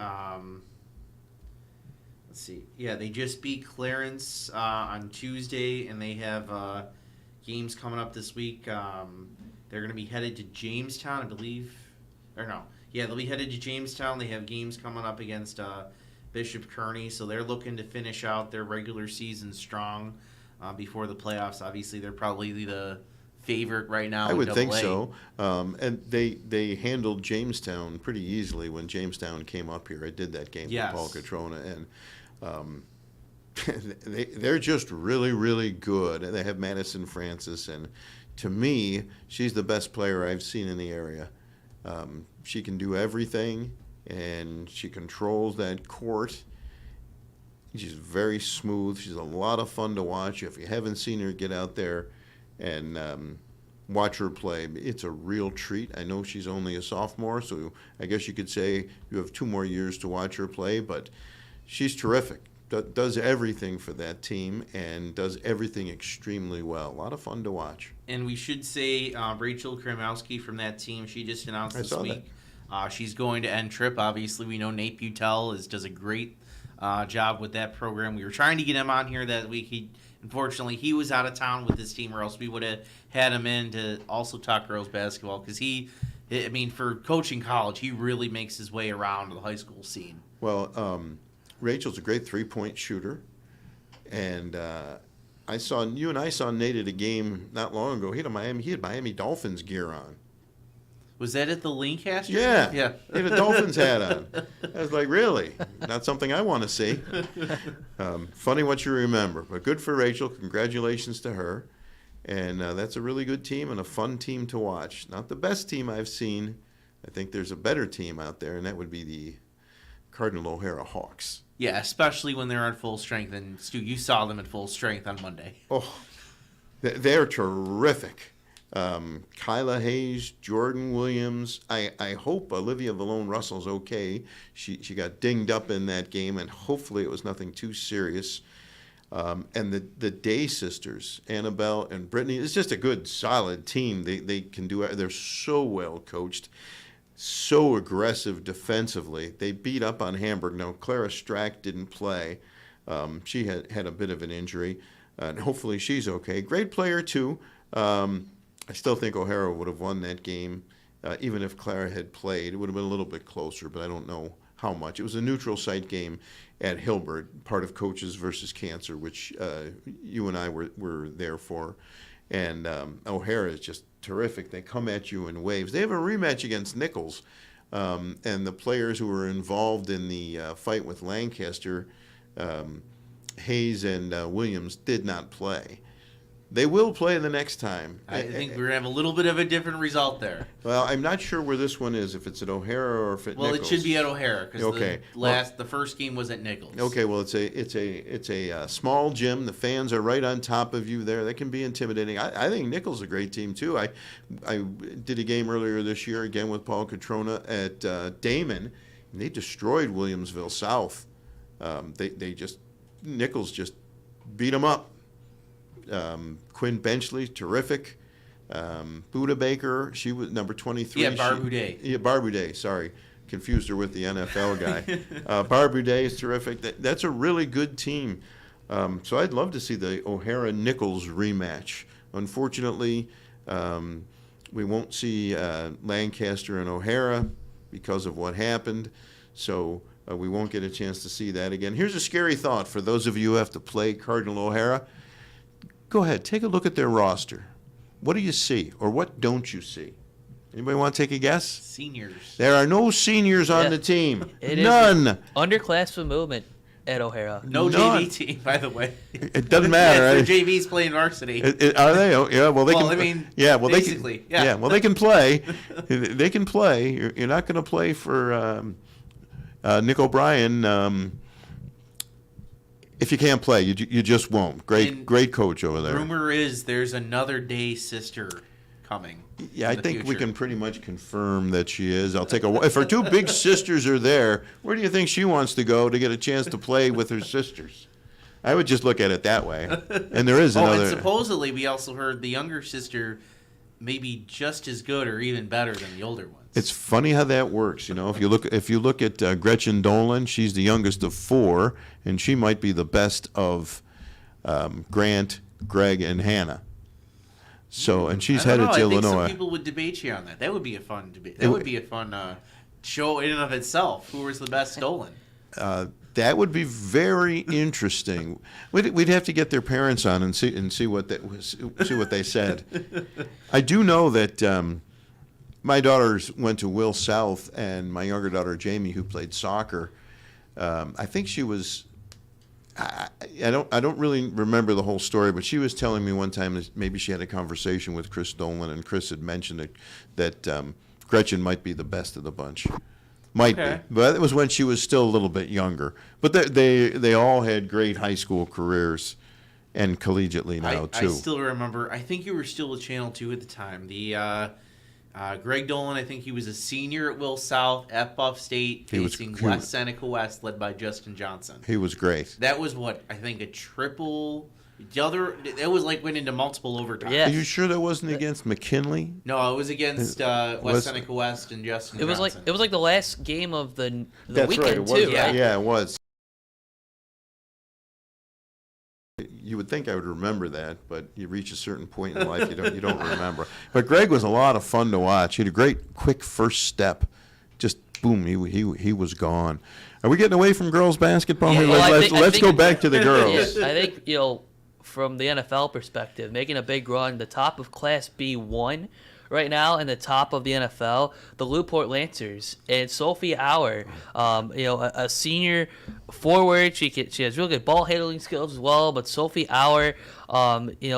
Let's see. Yeah, they just beat Clarence on Tuesday, and they have games coming up this week. They're going to be headed to Jamestown, I believe. Or no. Yeah, they'll be headed to Jamestown. They have games coming up against Bishop Kearney, so they're looking to finish out their regular season strong before the playoffs. Obviously, they're probably the favorite right now. I would think so. And they handled Jamestown pretty easily when Jamestown came up here. I did that game with Paul Catrona, and they're just really, really good. And they have Madison Francis, and to me, she's the best player I've seen in the area. She can do everything, and she controls that court. She's very smooth. She's a lot of fun to watch. If you haven't seen her, get out there and watch her play. It's a real treat. I know she's only a sophomore, so I guess you could say you have 2 more years to watch her play, but she's terrific. Does everything for that team and does everything extremely well. A lot of fun to watch. And we should say Rachel Kramowski from that team, she just announced this week she's going to N-Trip. Obviously, we know Nate Butel does a great job with that program. We were trying to get him on here that week. Unfortunately, he was out of town with his team, or else we would have had him in to also talk girls basketball, because for coaching college, he really makes his way around the high school scene. Well, Rachel's a great three-point shooter, and I saw Nate at a game not long ago. He had Miami Dolphins gear on. Was that at the Lancaster? Yeah. He had a Dolphins hat on. I was like, really? Not something I want to see. Funny what you remember, but good for Rachel. Congratulations to her. And that's a really good team and a fun team to watch. Not the best team I've seen. I think there's a better team out there, and that would be the Cardinal O'Hara Hawks. Yeah, especially when they're on full strength. And, Stu, you saw them at full strength on Monday. Oh, they're terrific. Kyla Hayes, Jordan Williams. I hope Olivia Valone Russell's okay. She got dinged up in that game, and hopefully it was nothing too serious. And the Day sisters, Annabelle and Brittany, it's just a good, solid team. They can do it. They're so well coached, so aggressive defensively. They beat up on Hamburg. Now, Clara Strack didn't play. She had a bit of an injury, and hopefully she's okay. Great player, too. I still think O'Hara would have won that game, even if Clara had played. It would have been a little bit closer, but I don't know how much. It was a neutral site game at Hilbert, part of Coaches versus Cancer, which you and I were there for. And O'Hara is just terrific. They come at you in waves. They have a rematch against Nichols, and the players who were involved in the fight with Lancaster, Hayes and Williams, did not play. They will play the next time. I think we're going to have a little bit of a different result there. Well, I'm not sure where this one is, if it's at O'Hara or if it's Well, Nichols. it should be at O'Hara because Okay. the first game was at Nichols. Okay, well, it's a small gym. The fans are right on top of you there. They can be intimidating. I think Nichols is a great team, too. I did a game earlier this year, again with Paul Catrona at Damon, and they destroyed Williamsville South. Nichols just beat them up. Quinn Benchley, terrific. Buda Baker, she was number 23. Yeah, Barbuday. Yeah, Barbuday, sorry. Confused her with the NFL guy. Barbuday is terrific. That's a really good team. So I'd love to see the O'Hara-Nichols rematch. Unfortunately, we won't see Lancaster and O'Hara because of what happened. So we won't get a chance to see that again. Here's a scary thought for those of you who have to play Cardinal O'Hara. Go ahead, take a look at their roster. What do you see, or what don't you see? Anybody want to take a guess? Seniors. There are no seniors on the team. It None. is underclassmen movement at O'Hara. No None. JV team, by the way. It doesn't matter. Yes, their JV's playing varsity. Are they? Oh, yeah. Well, they Well, can. I mean, yeah. Well, basically, they can. yeah. Well, they can play. They can play. You're not going to play for Nick O'Brien. If you can't play, you just won't. Great coach over there. Rumor is there's another Day sister coming. Yeah, I in the think we future. can pretty much confirm that she is. I'll take if her two big sisters are there, where do you think she wants to go to get a chance to play with her sisters? I would just look at it that way. And there is another. And supposedly we also heard the younger sister may be just as good or even better than the older ones. It's funny how that works. You know, if you look at Gretchen Dolan, she's the youngest of four, and she might be the best of Grant, Greg, and Hannah. So, and she's headed to I think Illinois. some people would debate you on that. That would be a fun debate. That would be a fun show in and of itself. Who was the best Dolan? That would be very interesting. We'd have to get their parents on and see what they said. I do know that my daughters went to Will South, and my younger daughter Jamie, who played soccer, I think she was. I don't really remember the whole story, but she was telling me one time that maybe she had a conversation with Chris Dolan, and Chris had mentioned that Gretchen might be the best of the bunch. Might be, but it was when she was still a little bit younger. But they all had great high school careers, and collegiately now too. I still remember. I think you were still with Channel 2 at the time. The Greg Dolan, I think he was a senior at Will South at Buff State, facing West Seneca West, led by Justin Johnson. He was great. That was what I think a triple. The other, it was like went into multiple overtime. Are you sure that wasn't against McKinley? No, it was against West Seneca West and Justin Johnson. It was like the last game of the That's weekend right, it was, too. Yeah, it was. You would think I would remember that, but you reach a certain point in life, you don't remember. But Greg was a lot of fun to watch. He had a great, quick first step. Just boom, he was gone. Are we getting away from girls basketball? Yeah, Let's go back to the girls. Yeah, I think from the NFL perspective, making a big run, the top of Class B1 right now and the top of the NFL, the Newport Lancers, and Sophie Auer, a senior forward. She has real good ball handling skills as well. But Sophie Auer,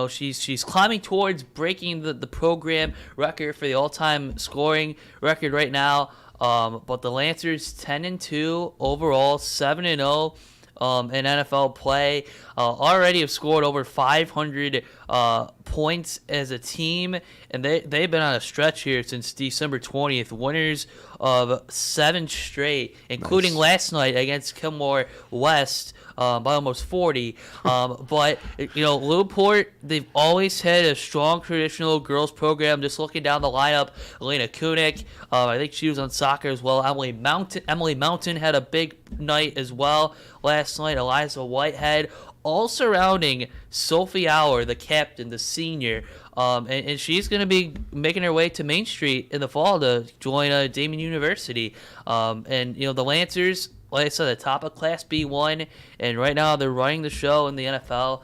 she's climbing towards breaking the program record for the all-time scoring record right now. But the Lancers 10-2 overall, 7-0. In NFL play, already have scored over 500 points as a team, and they've been on a stretch here since December 20th. Winners of 7 straight, including last night against Kilmore West by almost 40. But, Lew-Port, they've always had a strong traditional girls program. Just looking down the lineup, Elena Kunik, I think she was on soccer as well. Emily Mountain had a big night as well last night. Eliza Whitehead, all surrounding Sophie Auer, the captain, the senior. And she's going to be making her way to Main Street in the fall to join Damon University. And the Lancers, like I said, the top of Class B1, and right now they're running the show in the NFL.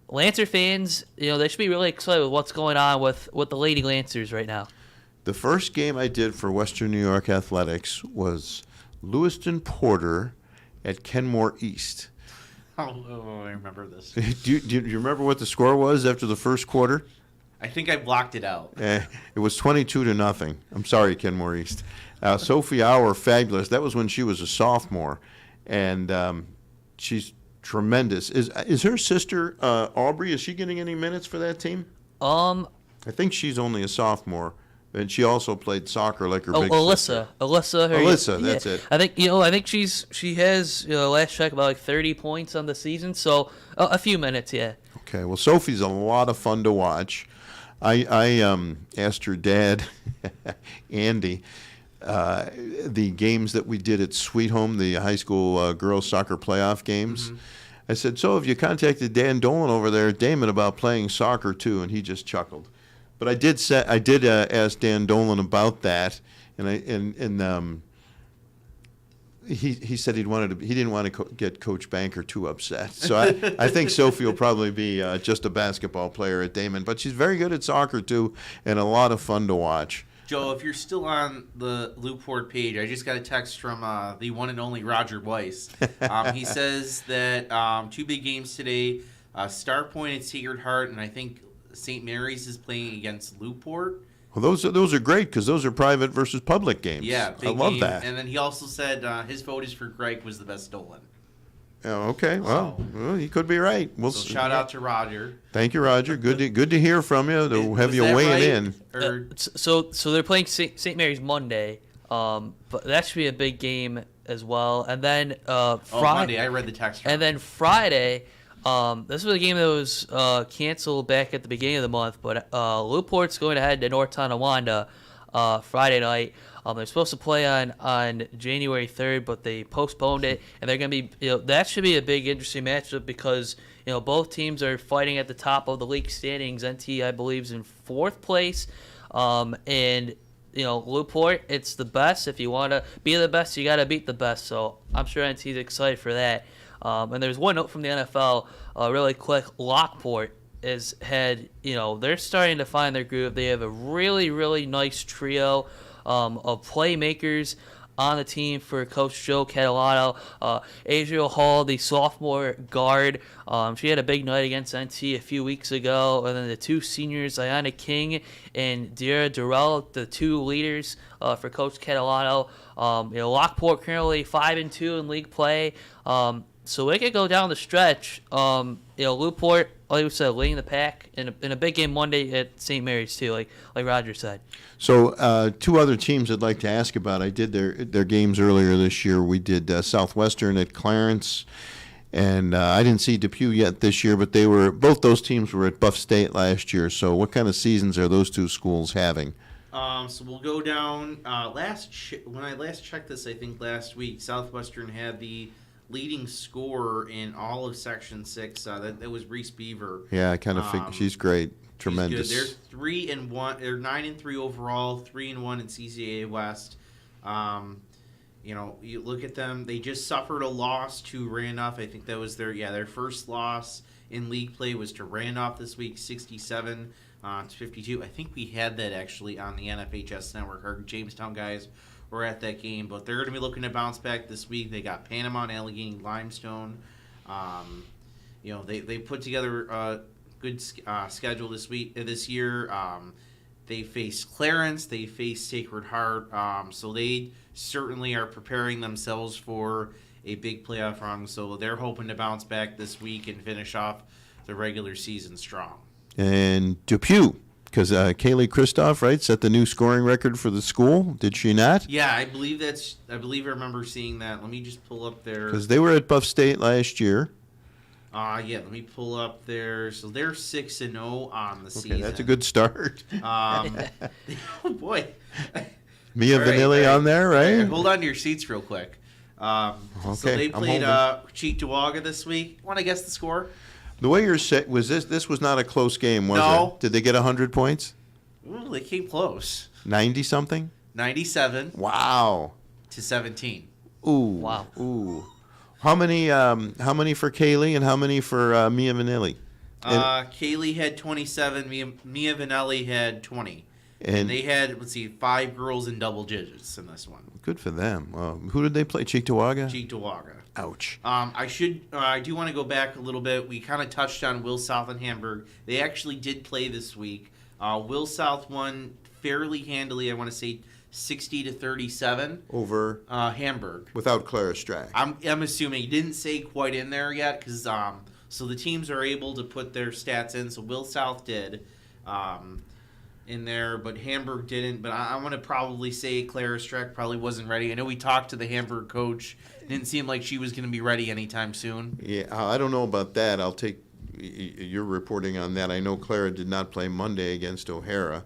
Lancer fans, they should be really excited with what's going on with the Lady Lancers right now. The first game I did for Western New York Athletics was Lewiston Porter at Kenmore East. Oh, I remember this. Do you remember what the score was after the first quarter? I think I blocked it out. It was 22-0. I'm sorry, Kenmore East. Sophie Auer, fabulous. That was when she was a sophomore, and she's tremendous. Is her sister Aubrey? Is she getting any minutes for that team? I think she's only a sophomore, and she also played soccer like her big sister. Alyssa, that's it. I think she has last check about 30 points on the season, so a few minutes, yeah. Okay, well, Sophie's a lot of fun to watch. I asked her dad, Andy, the games that we did at Sweet Home, the high school girls soccer playoff games. Mm-hmm. I said, so have you contacted Dan Dolan over there at Damon about playing soccer too? And he just chuckled. But I did ask Dan Dolan about that, and he said he didn't want to get Coach Banker too upset. So I think Sophie will probably be just a basketball player at Damon, but she's very good at soccer too, and a lot of fun to watch. Joe, if you're still on the Lew-Port page, I just got a text from the one and only Roger Weiss. He says that 2 big games today, Star Point and Sacred Heart, and I think St. Mary's is playing against Lew-Port. Well, those are great because those are private versus public games. Yeah, I love game. that. And then he also said his vote is for Greg was the best Dolan. Oh, okay. Well, he could be right. We'll shout out to Roger. Thank you, Roger. Good to hear from you. To have you weighing in. So they're playing St. Mary's Monday, but that should be a big game as well. And then Monday, I read the text. And then Friday, this was a game that was canceled back at the beginning of the month, but Lew-Port's going to head to North Tonawanda Friday night. They're supposed to play on January 3rd, but they postponed it, and they're going to be that should be a big, interesting matchup because both teams are fighting at the top of the league standings. NT, I believe, is in 4th place, and Lew-Port, it's the best. If you want to be the best, you got to beat the best. So I'm sure NT's excited for that. And there's one note from the NFL, really quick. Lockport has had, they're starting to find their groove. They have a really, really nice trio of playmakers on the team for Coach Joe Catalano. Adriel Hall, the sophomore guard, she had a big night against NT a few weeks ago. And then the 2 seniors, Ayana King and Dira Durrell, the 2 leaders for Coach Catalano. Lockport currently 5-2 in league play. So we could go down the stretch. Lew-Port, like we said, leading the pack in a big game Monday at St. Mary's too, like Roger said. So 2 other teams I'd like to ask about. I did their games earlier this year. We did Southwestern at Clarence, and I didn't see Depew yet this year, but both those teams were at Buff State last year. So what kind of seasons are those 2 schools having? So we'll go down. When I last checked this, I think last week, Southwestern had the leading scorer in all of Section 6. That was Reese Beaver. Yeah, I kind of think she's great. Tremendous. She's good. They're 3-1. They're 9-3 overall. 3-1 in CCAA West. You look at them. They just suffered a loss to Randolph. I think that was their first loss in league play was to Randolph this week, 67-52. I think we had that actually on the NFHS network. Our Jamestown guys were at that game, but they're going to be looking to bounce back this week. They got Panama and Allegheny Limestone. They put together a good schedule this year. They face Clarence. They face Sacred Heart. So they certainly are preparing themselves for a big playoff run. So they're hoping to bounce back this week and finish off the regular season strong. And Depew, because Kaylee Kristoff, right, set the new scoring record for the school. Did she not? Yeah, I believe I remember seeing that. Let me just pull up their. Because they were at Buff State last year. Yeah, let me pull up their. So they're 6-0 on the season. Okay, that's a good start. Oh boy. Mia Vanilli on there, right? Hold on to your seats real quick. So they played Cheektowaga this week. Want to guess the score? The way you're set was this was not a close game, was No. it? Did they get 100 points? Ooh, they came close. 90 something? 97 Wow. to 17. Ooh. Wow. Ooh. How many for Kaylee and how many for Mia Vanilli? Kaylee had 27. Mia Vanelli had 20. And they had, 5 girls in double digits in this one. Good for them. Who did they play? Cheektowaga? Cheektowaga. Ouch. I do want to go back a little bit. We kind of touched on Will South and Hamburg. They actually did play this week. Will South won fairly handily. I want to say 60-37 over Hamburg without Clara Strack. I'm assuming he didn't say quite in there yet because so the teams are able to put their stats in. So Will South did in there, but Hamburg didn't. But I'm going to probably say Clara Strack probably wasn't ready. I know we talked to the Hamburg coach. Didn't seem like she was going to be ready anytime soon. Yeah, I don't know about that. I'll take your reporting on that. I know Clara did not play Monday against O'Hara.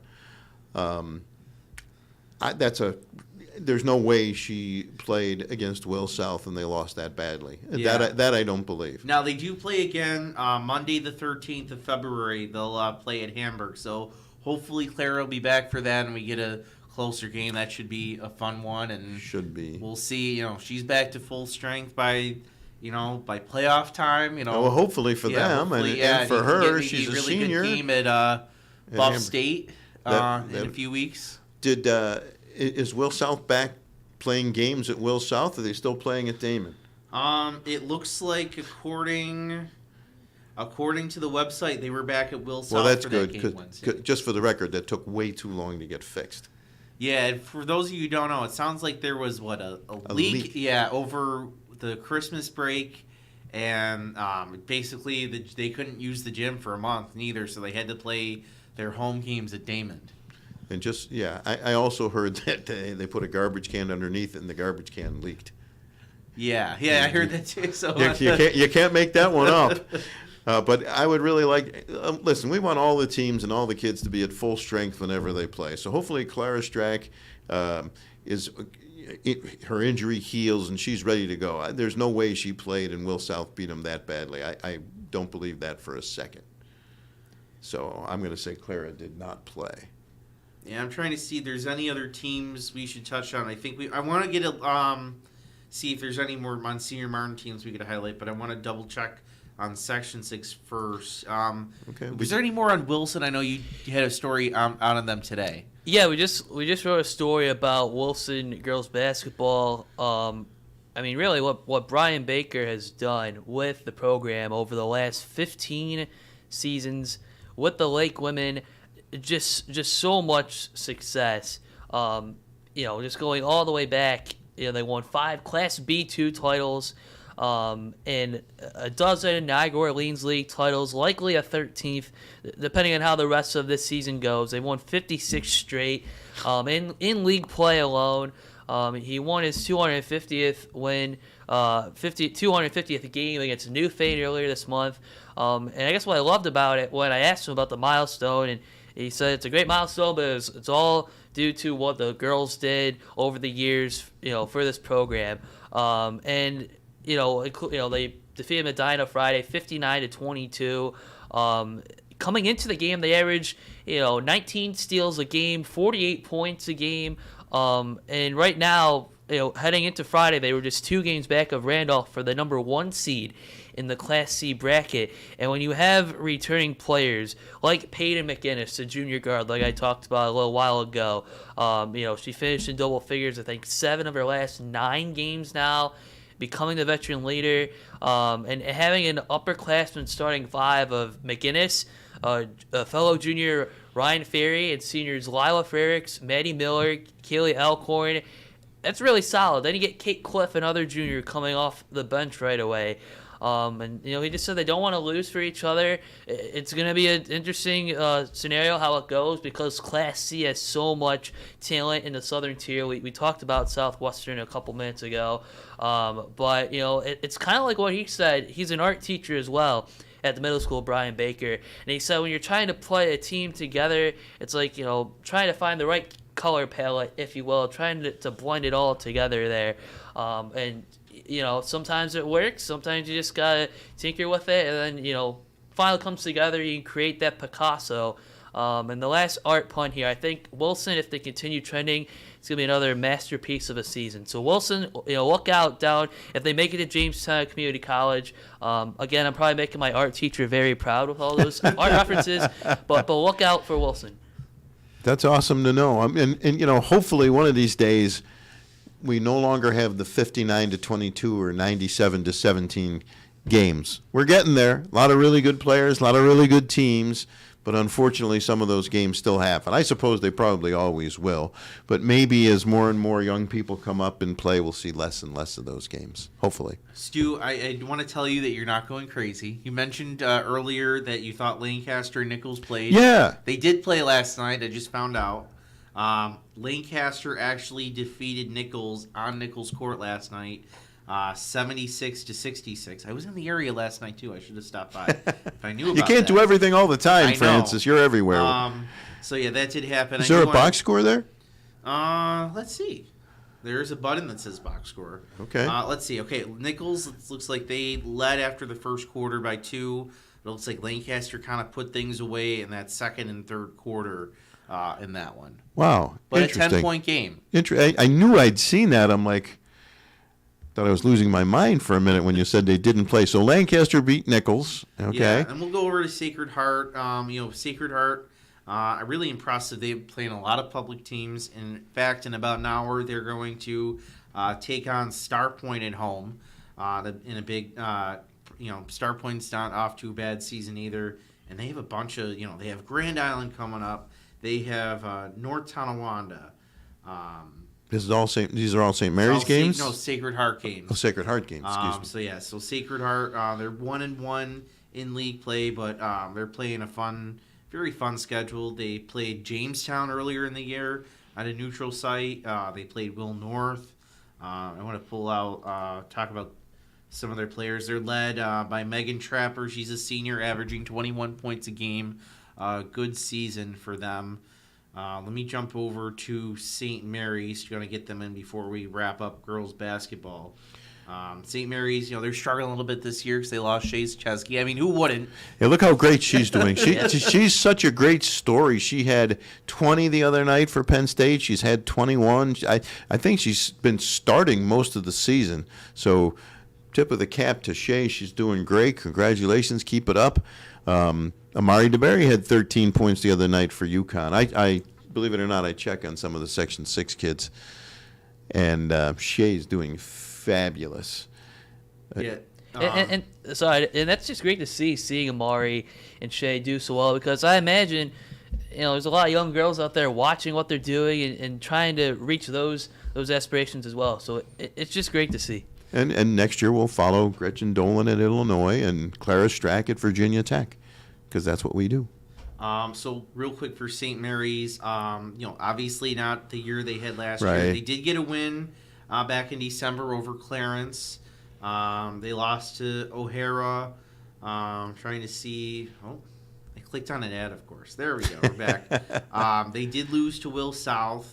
There's no way she played against Will South and they lost that badly. Yeah. That I don't believe. Now they do play again Monday the 13th of February. They'll play at Hamburg. So hopefully Clara will be back for that and we get a closer game. That should be a fun one. And should be. We'll see. She's back to full strength by playoff time. Well, hopefully for them and for her, she's a really senior. Good game at Buff State in a few weeks. Is Will South back playing games at Will South? Or are they still playing at Damon? It looks like according to the website, they were back at Will South. Well, that's for good. That game Wednesday. Just for the record, that took way too long to get fixed. Yeah, and for those of you who don't know, it sounds like there was a leak. Yeah, over the Christmas break, and basically they couldn't use the gym for a month neither, so they had to play their home games at Damon. And I also heard that they put a garbage can underneath it and the garbage can leaked. Yeah, I heard that too. So you can't make that one up. But I would really like, listen, we want all the teams and all the kids to be at full strength whenever they play. So hopefully Clara Strack her injury heals and she's ready to go. There's no way she played and Will South beat them that badly. I don't believe that for a second. So I'm going to say Clara did not play. Yeah, I'm trying to see if there's any other teams we should touch on. I want to get see if there's any more Monsignor Martin teams we could highlight, but I want to double check on Section 6 first. Okay. Was there any more on Wilson? I know you had a story out on them today. Yeah, we just wrote a story about Wilson girls basketball. Really what Brian Baker has done with the program over the last 15 seasons with the Lake women, just so much success. Just going all the way back, they won 5 Class B2 titles, and a dozen Niagara Orleans League titles, likely a 13th, depending on how the rest of this season goes. They won 56 straight. In league play alone, he won his 250th win, 250th game against Newfane earlier this month. And I guess what I loved about it, when I asked him about the milestone, and he said it's a great milestone, but it's all due to what the girls did over the years, for this program. They defeated Medina Friday, 59-22. Coming into the game, they averaged, 19 steals a game, 48 points a game. And right now, heading into Friday, they were just 2 games back of Randolph for the number 1 seed in the Class C bracket. And when you have returning players like Peyton McInnes, the junior guard, like I talked about a little while ago, she finished in double figures, I think 7 of her last 9 games now, becoming the veteran leader, and having an upperclassman starting 5 of McInnes, a fellow junior Ryan Ferry, and seniors Lila Frericks, Maddie Miller, Kaylee Elkhorn. That's really solid. Then you get Kate Cliff, another junior, coming off the bench right away. And he just said they don't want to lose for each other. It's going to be an interesting scenario how it goes because Class C has so much talent in the Southern Tier. We talked about Southwestern a couple minutes ago, but it's kind of like what he said. He's an art teacher as well at the middle school, Brian Baker, and he said when you're trying to play a team together, it's like trying to find the right color palette, if you will, trying to blend it all together there, and sometimes it works, sometimes you just gotta tinker with it, and then finally comes together, you can create that Picasso. And the last art pun here, I think Wilson, if they continue trending, it's going to be another masterpiece of a season. So Wilson, look out down. If they make it to Jamestown Community College, again, I'm probably making my art teacher very proud with all those art references, but look out for Wilson. That's awesome to know. And hopefully one of these days we no longer have the 59-22 or 97-17 games. We're getting there. A lot of really good players, a lot of really good teams. But unfortunately, some of those games still happen. I suppose they probably always will. But maybe as more and more young people come up and play, we'll see less and less of those games, hopefully. Stu, I want to tell you that you're not going crazy. You mentioned earlier that you thought Lancaster and Nichols played. Yeah. They did play last night. I just found out. Lancaster actually defeated Nichols on Nichols Court last night. 76-66. I was in the area last night too. I should have stopped by if I knew about You can't that. do everything all the time, I know. Francis. You're everywhere. So yeah, that did happen. Is there a box score there? Let's see. There's a button that says box score. Okay. Let's see. Okay, Nichols looks like they led after the first quarter by 2. It looks like Lancaster kind of put things away in that second and third quarter in that one. Wow. But Interesting. a 10-point game. I knew I'd seen that. I'm like, thought I was losing my mind for a minute when you said they didn't play. So Lancaster beat Nichols. Okay. Yeah, and we'll go over to Sacred Heart. Sacred Heart, really impressive. They're playing a lot of public teams. In fact, in about an hour, they're going to take on Star Point at home in a big, Star Point's not off to a bad season either. And they have a bunch of, they have Grand Island coming up. They have North Tonawanda. These are all St. Mary's games? Sacred Heart games. Oh, Sacred Heart games, excuse me. So Sacred Heart, they're 1-1 in league play, but they're playing a very fun schedule. They played Jamestown earlier in the year at a neutral site. They played Will North. I want to talk about some of their players. They're led by Megan Trapper. She's a senior, averaging 21 points a game. Good season for them. Let me jump over to St. Mary's. Going to get them in before we wrap up girls basketball. St. Mary's, they're struggling a little bit this year because they lost Chase Chesky. I mean, who wouldn't? Yeah, look how great she's doing. She's such a great story. She had 20 the other night for Penn State. She's had 21. I think she's been starting most of the season. So tip of the cap to Shay. She's doing great. Congratulations. Keep it up. Amari DeBerry had 13 points the other night for UConn. I believe it or not, I check on some of the Section 6 kids, and Shay's doing fabulous. And that's just great to seeing Amari and Shay do so well, because I imagine there's a lot of young girls out there watching what they're doing and trying to reach those aspirations as well. So it's just great to see. And next year we'll follow Gretchen Dolan at Illinois and Clara Strack at Virginia Tech, because that's what we do. So real quick for St. Mary's, obviously not the year they had last year. Right. They did get a win back in December over Clarence. They lost to O'Hara. Trying to see. Oh, I clicked on an ad, of course. There we go. We're back. They did lose to Will South.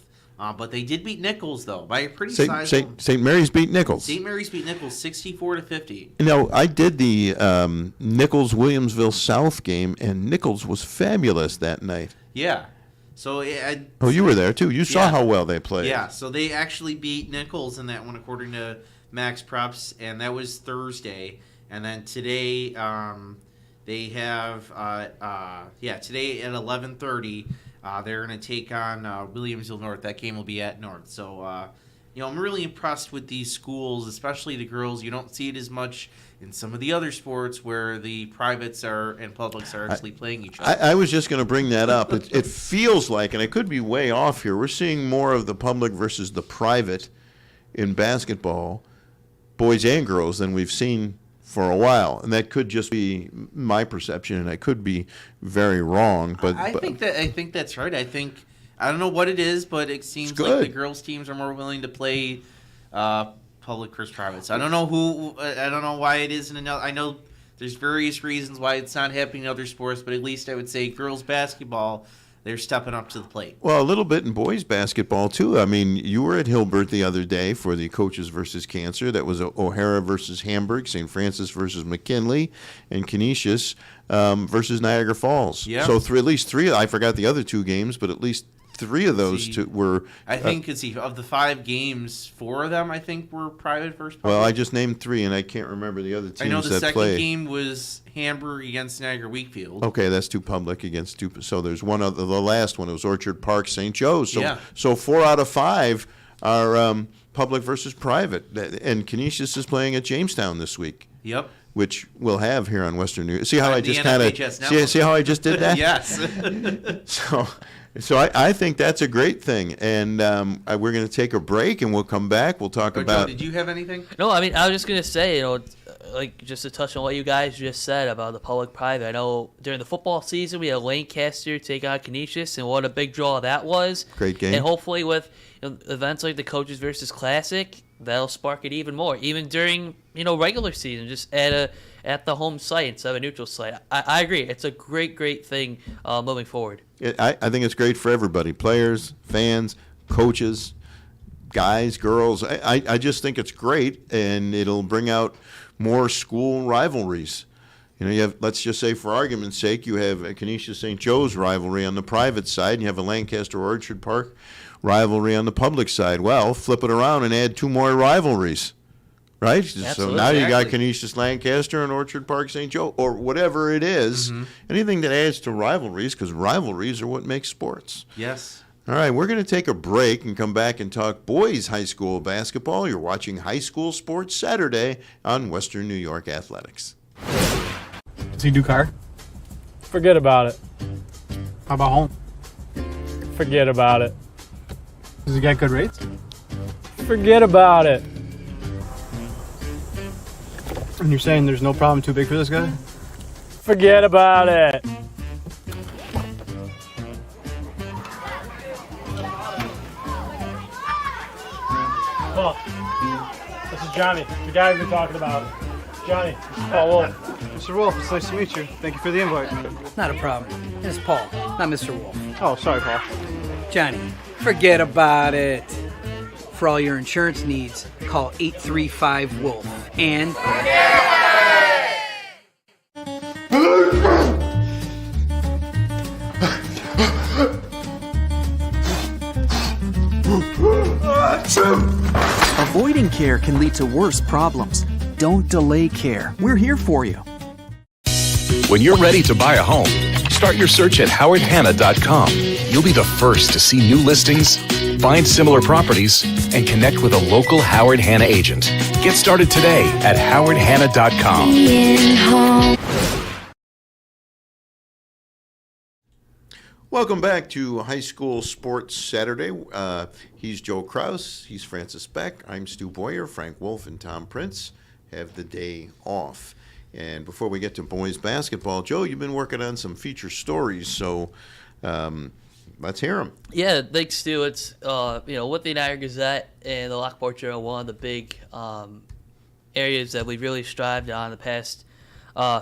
But they did beat Nichols, though, by a pretty sizable. St. Mary's beat Nichols. St. Mary's beat Nichols 64-50. I did the Nichols-Williamsville South game, and Nichols was fabulous that night. Yeah. So you were there, too. You saw how well they played. Yeah, so they actually beat Nichols in that one, according to Max Preps, and that was Thursday. And then today, they have, today at 11:30, they're going to take on Williamsville North. That game will be at North. So, I'm really impressed with these schools, especially the girls. You don't see it as much in some of the other sports where the privates and publics are actually playing each other. I was just going to bring that up. It feels like, and I could be way off here, we're seeing more of the public versus the private in basketball, boys and girls, than we've seen for a while, and that could just be my perception, and I could be very wrong. But I think that's right. I don't know what it is, but it seems like the girls' teams are more willing to play public versus privates. I don't know why it isn't another. I know there's various reasons why it's not happening in other sports, but at least I would say girls basketball, they're stepping up to the plate. Well, a little bit in boys basketball too. I mean, you were at Hilbert the other day for the Coaches versus Cancer. That was O'Hara versus Hamburg, St. Francis versus McKinley, and Canisius versus Niagara Falls. Yeah. So at least three. I forgot the other two games, but at least three of those two were. I think of the 5 games, 4 of them I think were private versus public. Well, I just named 3, and I can't remember the other teams that play. I know the second game was Hamburg against Niagara Wakefield. Okay, that's 2 public against 2. So there's one other. The last one, it was Orchard Park, St. Joe's. So 4 out of 5 are public versus private, and Canisius is playing at Jamestown this week. Yep. Which we'll have here on Western New York. See how I just kind of see how I just did that? Yes. So I think that's a great thing, and we're going to take a break, and we'll come back. We'll talk about. Joe, did you have anything? No, I mean I was just gonna say, like just to touch on what you guys just said about the public-private. I know during the football season we had Lancaster take on Canisius, and what a big draw that was. Great game. And hopefully with events like the Coaches versus Classic, that'll spark it even more. Even during regular season, just at the home site instead of a neutral site. I agree. It's a great thing moving forward. I think it's great for everybody: players, fans, coaches, guys, girls. I just think it's great, and it'll bring out more school rivalries. You have, let's just say for argument's sake, you have a Canisius St. Joe's rivalry on the private side, and you have a Lancaster Orchard Park rivalry on the public side. Well, flip it around and add 2 more rivalries, right? Absolutely. So now you got Canisius Lancaster and Orchard Park St. Joe, or whatever it is. Mm-hmm. Anything that adds to rivalries, because rivalries are what makes sports. Yes. All right, we're going to take a break and come back and talk boys high school basketball. You're watching High School Sports Saturday on Western New York Athletics. Does he do car? Forget about it. How about home? Forget about it. Does he get good rates? Forget about it. And you're saying there's no problem too big for this guy? Forget about it. Paul, this is Johnny, the guy we've been talking about. Johnny, this is Paul Wolf. Mr. Wolf, it's nice to meet you. Thank you for the invite. Not a problem. It's Paul, not Mr. Wolf. Oh, sorry, Paul. Johnny, forget about it. For all your insurance needs, call 835-WOLF. And... Avoiding care can lead to worse problems. Don't delay care. We're here for you. When you're ready to buy a home, start your search at howardhanna.com. You'll be the first to see new listings, find similar properties, and connect with a local Howard Hanna agent. Get started today at howardhanna.com. Welcome back to High School Sports Saturday. He's Joe Kraus. He's Francis Beck. I'm Stu Boyer. Frank Wolf and Tom Prince have the day off. And before we get to boys basketball, Joe, you've been working on some feature stories, so let's hear them. Yeah, thanks, Stu. It's with the Niagara Gazette and the Lockport Journal, one of the big areas that we've really strived on the past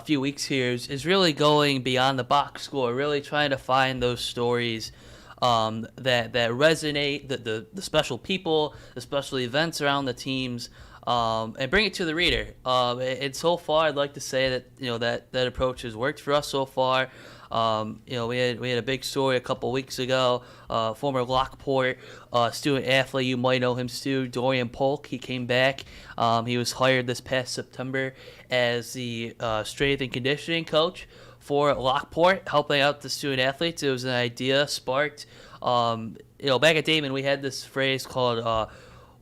few weeks here is really going beyond the box score, really trying to find those stories that resonate, the special people, the special events around the teams, and bring it to the reader. And so far, I'd like to say that that approach has worked for us so far. We had a big story a couple weeks ago. Former Lockport student athlete, you might know him, Stu, Dorian Polk. He came back. He was hired this past September as the strength and conditioning coach for Lockport, helping out the student athletes. It was an idea sparked. Back at Damon, we had this phrase called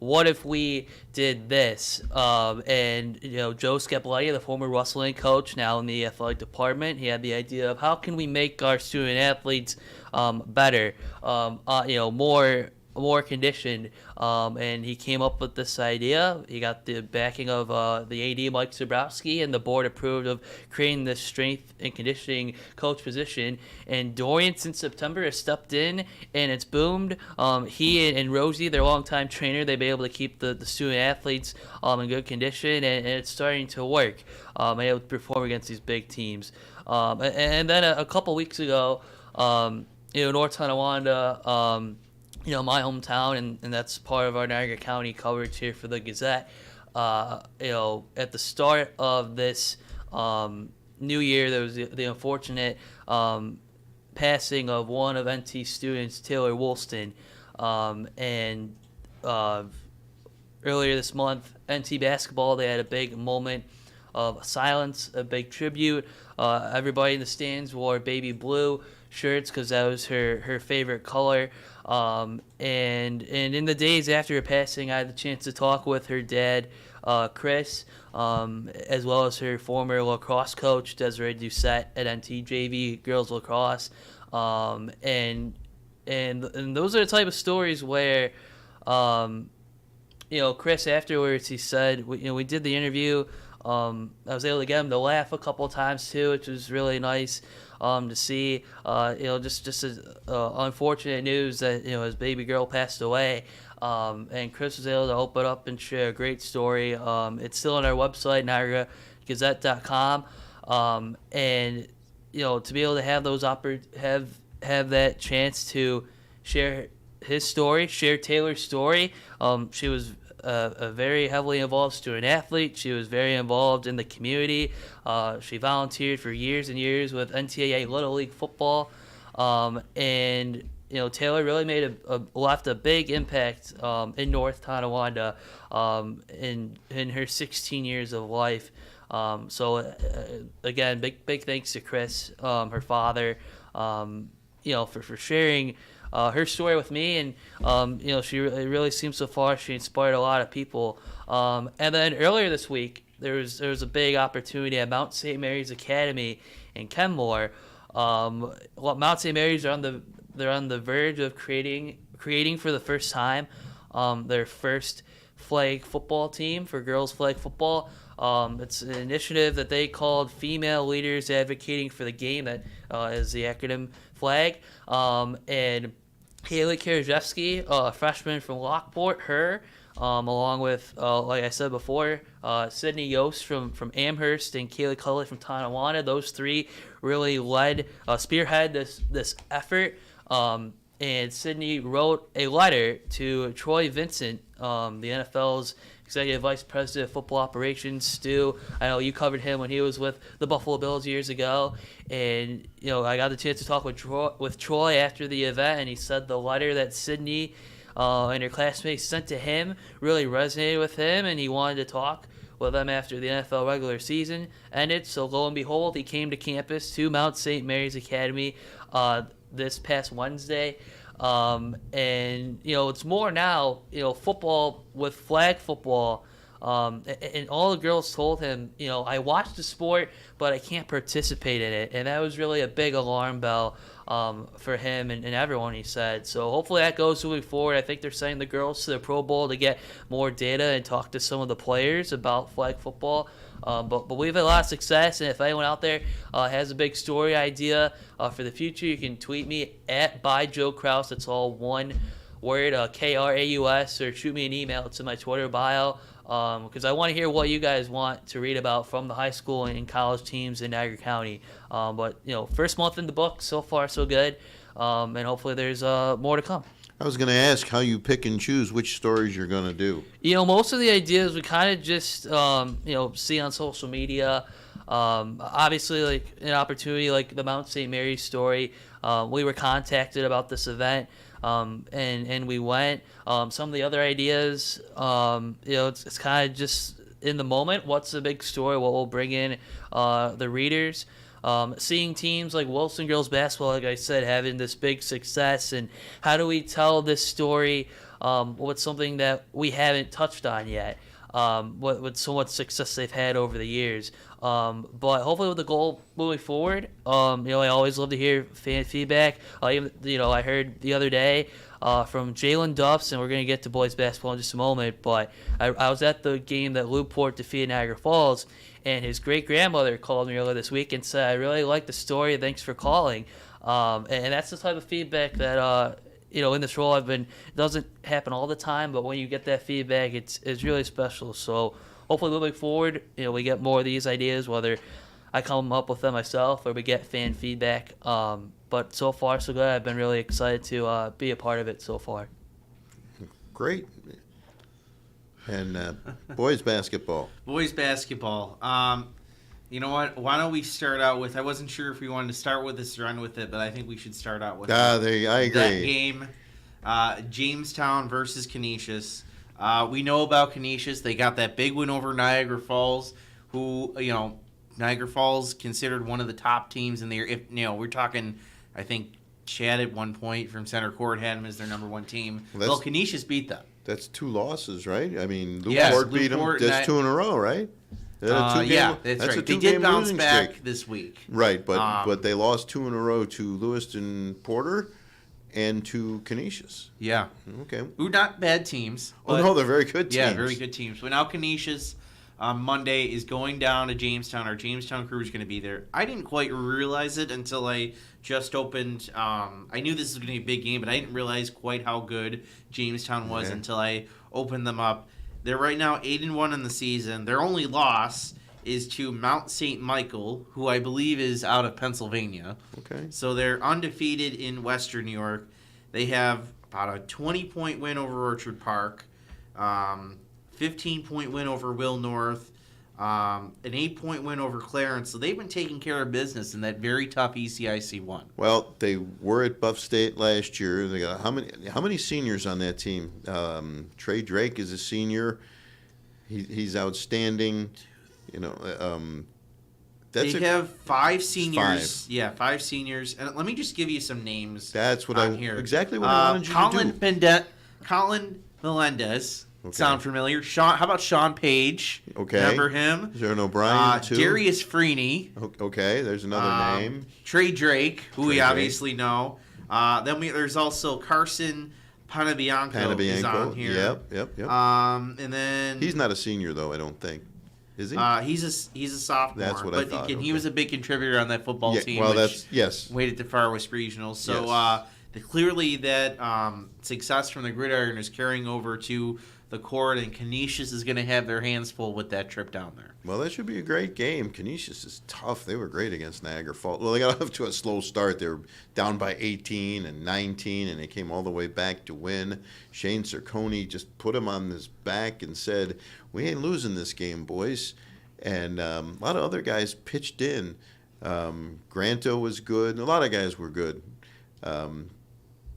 "What if we did this?" And Joe Scapoletti, the former wrestling coach, now in the athletic department, he had the idea of how can we make our student athletes better, more more conditioned, and he came up with this idea. He got the backing of the AD Mike Zabrowski, and the board approved of creating this strength and conditioning coach position. And Dorian, since September, has stepped in, and it's boomed. He and Rosie, their longtime trainer, they've been able to keep the student athletes in good condition, and it's starting to work. Able to perform against these big teams. And then a couple weeks ago, North Tonawanda, my hometown, and that's part of our Niagara County coverage here for the Gazette. At the start of this new year, there was the unfortunate passing of one of NT students, Taylor Woolston, and earlier this month, NT basketball, they had a big moment of silence, a big tribute. Everybody in the stands wore baby blue shirts because that was her favorite color. And in the days after her passing, I had the chance to talk with her dad, Chris, as well as her former lacrosse coach, Desiree Doucette, at NT JV Girls Lacrosse. And those are the type of stories where, Chris afterwards, he said, we did the interview. I was able to get him to laugh a couple of times too, which was really nice to see. Just unfortunate news that his baby girl passed away, and Chris was able to open up and share a great story. It's still on our website, NiagaraGazette.com, and to be able to have those have that chance to share his story, share Taylor's story. She was a very heavily involved student athlete. She was very involved in the community. She volunteered for years and years with NTAA Little League football, and Taylor really left a big impact in North Tonawanda in her 16 years of life. Again, big thanks to Chris, her father, for sharing her story with me, and it really seems so far she inspired a lot of people. And then earlier this week, there was a big opportunity at Mount St. Mary's Academy in Kenmore. Mount St. Mary's are on the verge of creating for the first time their first flag football team for girls flag football. It's an initiative that they called Female Leaders Advocating for the Game, that is the acronym FLAG. And Haley Karajewski, a freshman from Lockport, along with, like I said before, Sydney Yost from Amherst and Kaylee Cully from Tonawanda. Those three really spearhead this effort. And Sydney wrote a letter to Troy Vincent, the NFL's Executive Vice President of Football Operations. Stu, I know you covered him when he was with the Buffalo Bills years ago, and I got the chance to talk with Troy after the event, and he said the letter that Sydney and her classmates sent to him really resonated with him, and he wanted to talk with them after the NFL regular season ended. So lo and behold, he came to campus to Mount St. Mary's Academy this past Wednesday. And it's more now, football with flag football. And all the girls told him, I watch the sport, but I can't participate in it. And that was really a big alarm bell for him and everyone, he said. So hopefully that goes moving forward. I think they're sending the girls to the Pro Bowl to get more data and talk to some of the players about flag football. But we've had a lot of success, and if anyone out there has a big story idea for the future, you can tweet me at @ByJoeKraus. It's all one word, Kraus, or shoot me an email. It's in my Twitter bio, because I want to hear what you guys want to read about from the high school and college teams in Niagara County. But first month in the book, so far so good, and hopefully there's more to come. I was going to ask how you pick and choose which stories you're going to do. Most of the ideas we kind of just, see on social media. Obviously, like an opportunity like the Mount St. Mary's story, we were contacted about this event, and we went. Some of the other ideas, it's kind of just in the moment. What's the big story? What will bring in the readers? Seeing teams like Wilson girls basketball, like I said, having this big success, and how do we tell this story with something that we haven't touched on yet, with so much success they've had over the years. But hopefully with the goal moving forward, I always love to hear fan feedback. I heard the other day from Jalen Duffs, and we're going to get to boys basketball in just a moment, but I was at the game that Newport defeated Niagara Falls, and his great-grandmother called me earlier this week and said, I really like the story, thanks for calling. And that's the type of feedback that, in this role it doesn't happen all the time, but when you get that feedback, it's really special. So hopefully moving forward, we get more of these ideas, whether I come up with them myself or we get fan feedback. But so far, so good. I've been really excited to be a part of it so far. Great. And boys basketball. Boys basketball. You know what? Why don't we start out with? I wasn't sure if we wanted to start with this or end with it, but I think we should start out with I agree. That game. Jamestown versus Canisius. We know about Canisius. They got that big win over Niagara Falls, who, Niagara Falls considered one of the top teams in the year. We're talking, I think Chad at one point from Center Court had them as their number one team. Well, Canisius beat them. That's 2 losses, right? I mean, Newport beat them. That's 2 in a row, right? Yeah, that's right. They did bounce back this week. Right, but they lost 2 in a row to Lewiston Porter and to Canisius. Yeah. Okay. Who not bad teams. Oh, no, they're very good teams. Yeah, very good teams. But now Canisius Monday is going down to Jamestown. Our Jamestown crew is going to be there. I didn't quite realize it until I just opened. I knew this was going to be a big game, but I didn't realize quite how good Jamestown was until I opened them up. They're right now 8-1 in the season. Their only loss is to Mount St. Michael, who I believe is out of Pennsylvania. Okay. So they're undefeated in Western New York. They have about a 20-point win over Orchard Park, 15-point win over Will North, an 8-point win over Clarence. So they've been taking care of business in that very tough ECIC 1. Well, they were at Buff State last year. They got how many seniors on that team? Trey Drake is a senior. He's outstanding. They have 5 seniors. 5. Yeah, 5 seniors. And let me just give you some names. That's what exactly what I wanted you to do. Colin Melendez. Okay. Sound familiar? How about Sean Page? Okay. Remember him? Jaron O'Brien, too. Darius Freeney. Okay, there's another name. Trey Drake, who we obviously know. Then there's also Carson Panabianco is on here. Yep. And then he's not a senior, though, I don't think. Is he? He's a sophomore. That's what I thought. But he was a big contributor on that football team. Well, yes. Waited to Far West Regionals. So clearly that success from the Gridiron is carrying over to the court, and Canisius is going to have their hands full with that trip down there. Well, that should be a great game. Canisius is tough. They were great against Niagara Falls. Well, they got off to a slow start. They were down by 18 and 19, and they came all the way back to win. Shane Cerconi just put him on his back and said, we ain't losing this game, boys. And a lot of other guys pitched in. Granto was good. A lot of guys were good.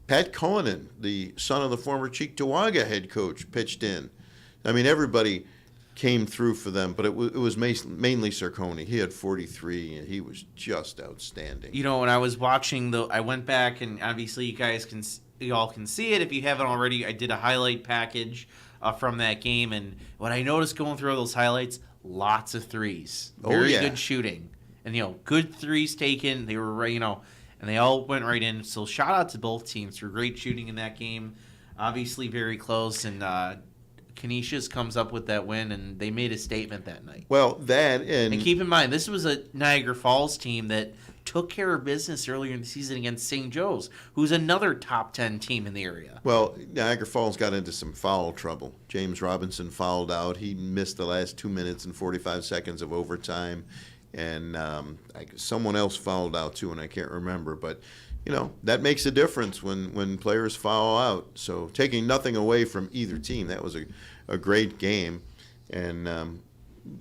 Pat Cullinan, the son of the former Cheektowaga head coach, pitched in. I mean, everybody came through for them, but it was mainly Cerconi. He had 43, and he was just outstanding. When I was watching, I went back, and obviously you all can see it. If you haven't already, I did a highlight package from that game, and what I noticed going through those highlights, lots of threes. Very good shooting. And, good threes taken. They were, and they all went right in. So shout out to both teams for great shooting in that game. Obviously very close, and Canisius comes up with that win, and they made a statement that night. Well, and keep in mind, this was a Niagara Falls team that took care of business earlier in the season against St. Joe's, who's another top 10 team in the area. Well, Niagara Falls got into some foul trouble. James Robinson fouled out. He missed the last 2 minutes and 45 seconds of overtime. And someone else fouled out too, and I can't remember. But, that makes a difference when players foul out. So taking nothing away from either team, that was a great game. And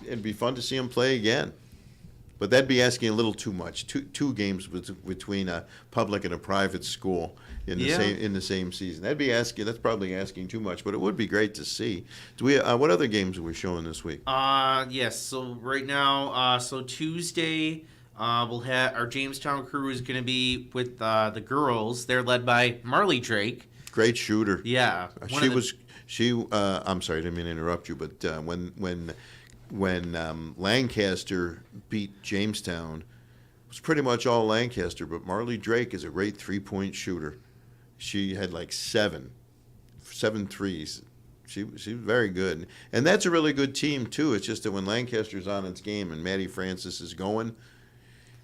it'd be fun to see them play again. But that'd be asking a little too much. Two games between a public and a private school in the same season. That's probably asking too much, but it would be great to see. Do we? What other games are we showing this week? Yes. So right now, Tuesday, we'll have our Jamestown crew is going to be with the girls. They're led by Marley Drake. Great shooter. Yeah. I'm sorry, I didn't mean to interrupt you, but when Lancaster beat Jamestown, it was pretty much all Lancaster, but Marley Drake is a great 3-point shooter. she had like seven threes. She was very good, and that's a really good team too. It's just that when Lancaster's on its game and Maddie Francis is going,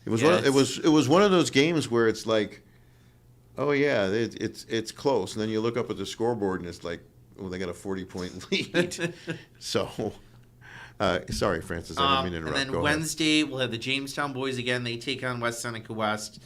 it was it was one of those games where it's like, oh yeah, it's close, and then you look up at the scoreboard and it's like, oh, they got a 40-point lead. So, sorry, Francis, I didn't mean to interrupt. And then Go ahead. Wednesday we'll have the Jamestown boys again. They take on West Seneca West.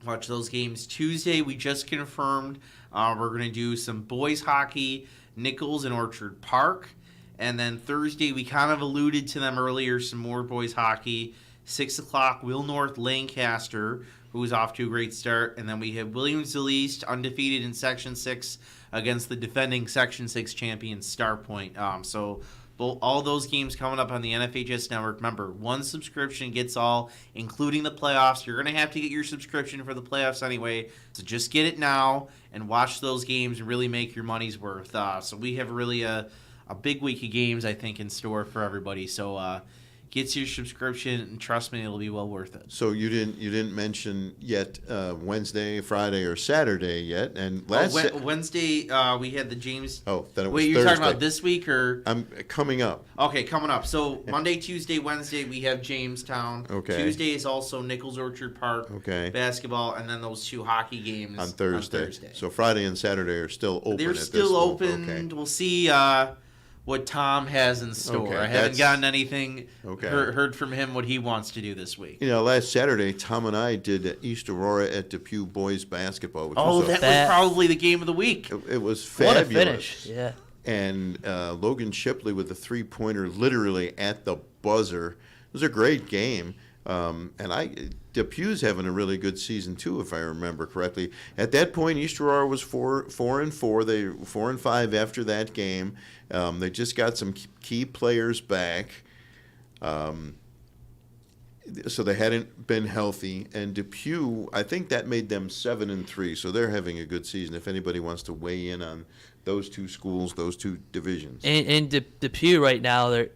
Watch those games. Tuesday we just confirmed we're going to do some boys hockey, Nichols and Orchard Park. And then Thursday we kind of alluded to them earlier, some more boys hockey. 6 o'clock, Will North Lancaster, who is off to a great start. And then we have Williamsville East, undefeated in Section 6 against the defending Section 6 champion Starpoint. So all those games coming up on the NFHS Network. Remember, one subscription gets all, including the playoffs. You're going to have to get your subscription for the playoffs anyway. So just get it now and watch those games and really make your money's worth. So we have really a big week of games, I think, in store for everybody. So get your subscription, and trust me, it'll be well worth it. So you didn't mention yet Wednesday, Friday, or Saturday yet, and Wednesday we had the James. Oh, then it was Wait, you're Thursday. talking about this week or? I'm coming up. Okay, coming up. So Monday, Tuesday, Wednesday we have Jamestown. Okay. Tuesday is also Nichols Orchard Park. Okay. Basketball, and then those 2 hockey games On Thursday. So Friday and Saturday are still open. They're at this still school. open. Okay. We'll see what Tom has in store. Okay, I haven't that's- gotten anything. Okay. Heard from him what he wants to do this week. You know, last Saturday, Tom and I did East Aurora at Depew boys basketball. Which Oh, was that was probably the game of the week. It was What a fabulous. finish. Yeah. And Logan Shipley with the 3-pointer literally at the buzzer. It was a great game. And Depew's having a really good season too, if I remember correctly. At that point, East Aurora was 4-4. They 4-5 after that game. They just got some key players back, so they hadn't been healthy. And Depew, I think that made them 7-3. So they're having a good season. If anybody wants to weigh in on those two schools, those two divisions, And Depew right now, they're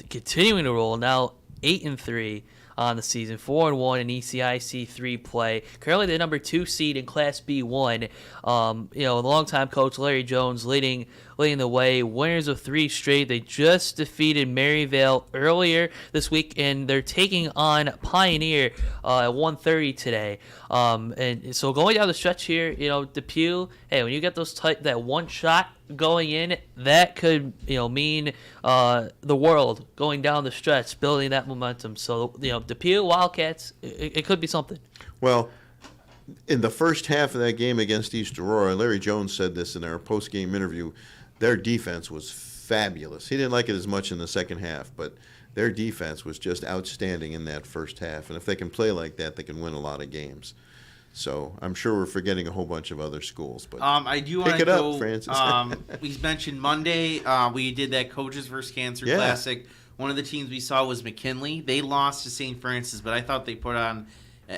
continuing to roll now, 8-3 on the season, 4-1 in ECIC 3 play. Currently the number 2 seed in Class B1. Longtime coach Larry Jones leading the way. Winners of 3 straight. They just defeated Maryvale earlier this week, and they're taking on Pioneer at 1:30 today. And so going down the stretch here, Depew. Hey, when you get that one shot going in, that could mean the world going down the stretch, building that momentum. So Depew Wildcats, it could be something. well, in the first half of that game against East Aurora, Larry Jones said this in our post-game interview, their defense was fabulous. He didn't like it as much in the second half, but their defense was just outstanding in that first half. And if they can play like that, they can win a lot of games. So I'm sure we're forgetting a whole bunch of other schools. But I do want pick to it go. up, Francis. We mentioned Monday. We did that Coaches vs. Cancer Yeah. Classic. One of the teams we saw was McKinley. They lost to St. Francis, but I thought they put on.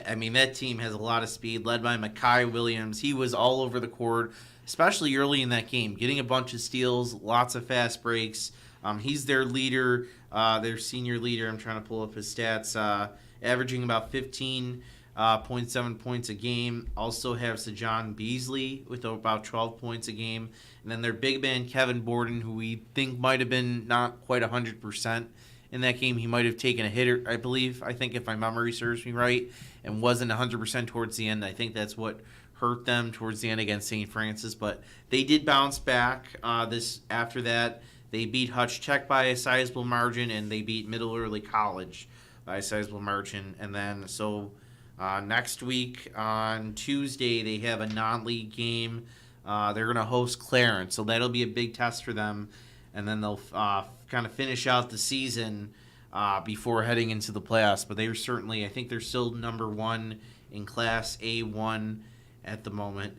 I mean, that team has a lot of speed, led by Makai Williams. He was all over the court, especially early in that game, getting a bunch of steals, lots of fast breaks. He's their leader, their senior leader. I'm trying to pull up his stats, averaging about 15.7 points a game. Also have Sejan Beasley with about 12 points a game. And then their big man, Kevin Borden, who we think might have been not quite 100% in that game. He might have taken a hitter, I think if my memory serves me right, and wasn't 100% towards the end. I think that's what hurt them towards the end against St. Francis. But they did bounce back after that. They beat Hutch Tech by a sizable margin, and they beat Middle Early College by a sizable margin. And then next week on Tuesday, they have a non-league game. They're going to host Clarence, so that'll be a big test for them. And then they'll kind of finish out the season before heading into the playoffs. But they're certainly, I think they're still number 1 in Class A1 at the moment.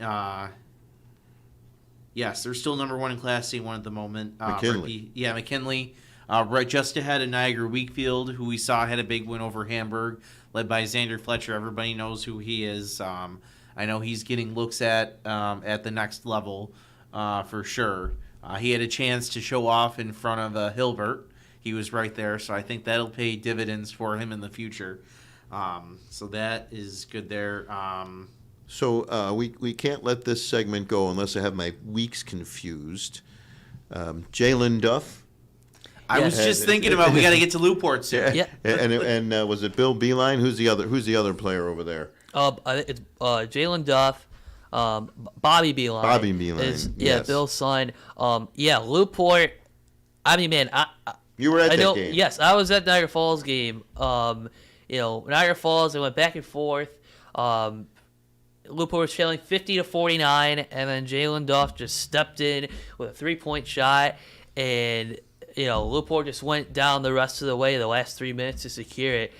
Yes, they're still number 1 in Class A1 at the moment. McKinley. McKinley. Right just ahead of Niagara Wakefield, who we saw had a big win over Hamburg, led by Xander Fletcher. Everybody knows who he is. I know he's getting looks at the next level for sure. He had a chance to show off in front of Hilbert. He was right there, so I think that'll pay dividends for him in the future. So that is good there. So we can't let this segment go unless I have my weeks confused. Jalen Duff. I was just thinking about we got to get to Newport soon. Yeah. And was it Bill Beeline? Who's the other player over there? It's Jalen Duff, Bobby Beeline. Bobby Beeline. Yes. Bill's son. Newport. I mean, man, you were at that game. Yes, I was at Niagara Falls game. Niagara Falls. They went back and forth. Newport was trailing 50-49, and then Jalen Duff just stepped in with a 3-point shot, and Newport just went down the rest of the way the last 3 minutes to secure it.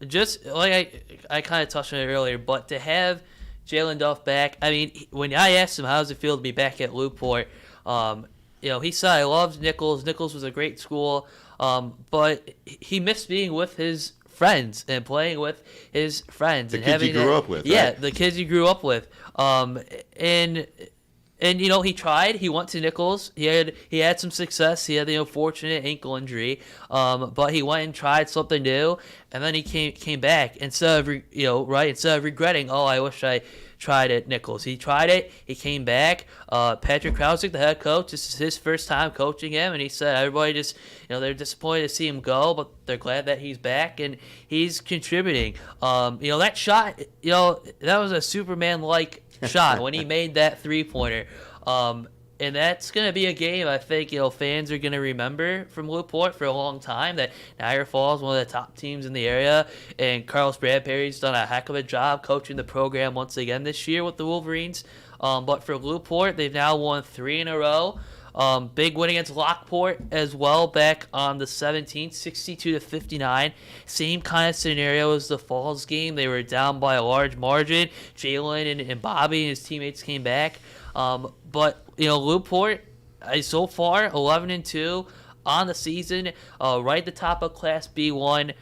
Just like I kind of touched on it earlier, but to have Jalen Duff back, I mean, when I asked him how does it feel to be back at Newport, he said I loved Nichols. Nichols was a great school, but he missed being with his friends and playing with his friends. The and kids he grew up with. Yeah, right? the kids he grew up with. And he tried. He went to Nichols. He had some success. He had the unfortunate ankle injury, but he went and tried something new, and then he came back instead of regretting. Oh, I wish I tried at Nichols. He tried it. He came back. Patrick Krausik, the head coach, this is his first time coaching him, and he said everybody just they're disappointed to see him go, but they're glad that he's back and he's contributing. That shot, that was a Superman-like shot when he made that 3-pointer. And that's going to be a game I think fans are going to remember from Newport for a long time. That Niagara Falls, one of the top teams in the area, and Carlos Bradbury's done a heck of a job coaching the program once again this year with the Wolverines. But for Newport, they've now won 3 in a row. Big win against Lockport as well back on the 17th, 62-59. Same kind of scenario as the Falls game. They were down by a large margin. Jalen and Bobby and his teammates came back. But Newport, so far 11-2 on the season, right at the top of Class B1.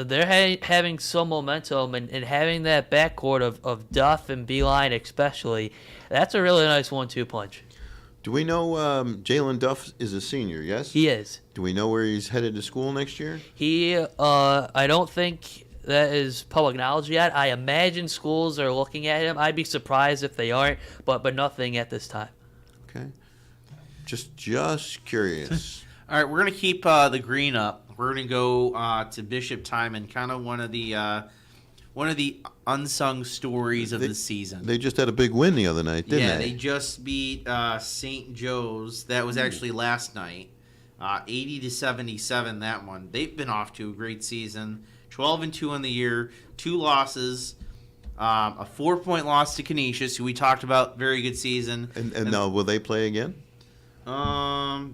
They're having some momentum and having that backcourt of Duff and Beeline especially. That's a really nice 1-2 punch. Do we know Jalen Duff is a senior, yes? He is. Do we know where he's headed to school next year? I don't think that is public knowledge yet. I imagine schools are looking at him. I'd be surprised if they aren't, but nothing at this time. Okay. Just curious. All right, we're going to keep the green up. We're going to go to Bishop Timon, kind of one of the unsung stories of the season. They just had a big win the other night, didn't they? Yeah, they just beat St. Joe's. That was actually last night. 80-77, that one. They've been off to a great season. 12-2 in the year, 2 losses, a 4-point loss to Canisius, who we talked about, very good season. And now, will they play again? They'll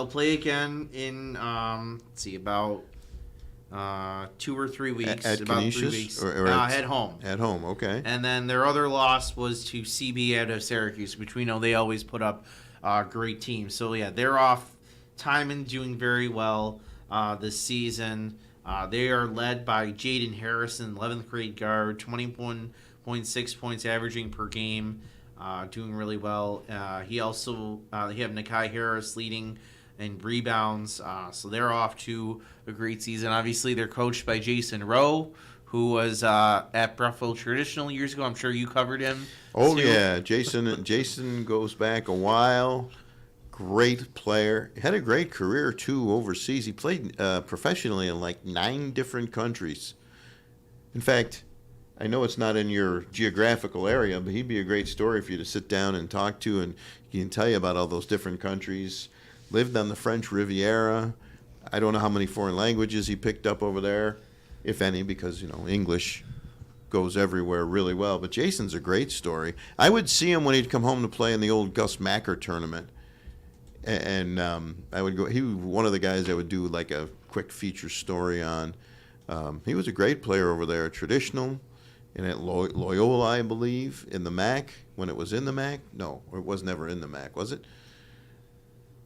play again in about 2 or 3 weeks. At about Canisius? 3 weeks. Or at home. At home, okay. And then their other loss was to CB out of Syracuse, which we know they always put up great teams. So yeah, they're off. Timon doing very well this season. They are led by Jaden Harrison, 11th grade guard, 21.6 points averaging per game, doing really well. He have Nakai Harris leading in rebounds, so they're off to a great season. Obviously, they're coached by Jason Rowe, who was at Buffalo Traditional years ago. I'm sure you covered him. Oh, too. yeah. Jason goes back a while. Great player. Had a great career, too, overseas. He played professionally in like 9 different countries. In fact, I know it's not in your geographical area, but he'd be a great story for you to sit down and talk to, and he can tell you about all those different countries. Lived on the French Riviera. I don't know how many foreign languages he picked up over there, if any, because, English goes everywhere really well. But Jason's a great story. I would see him when he'd come home to play in the old Gus Macker tournament. And I would go. He was one of the guys I would do like a quick feature story on. He was a great player over there, traditional, and at Loyola, I believe, in the MAC when it was in the MAC. No, or it was never in the MAC, was it?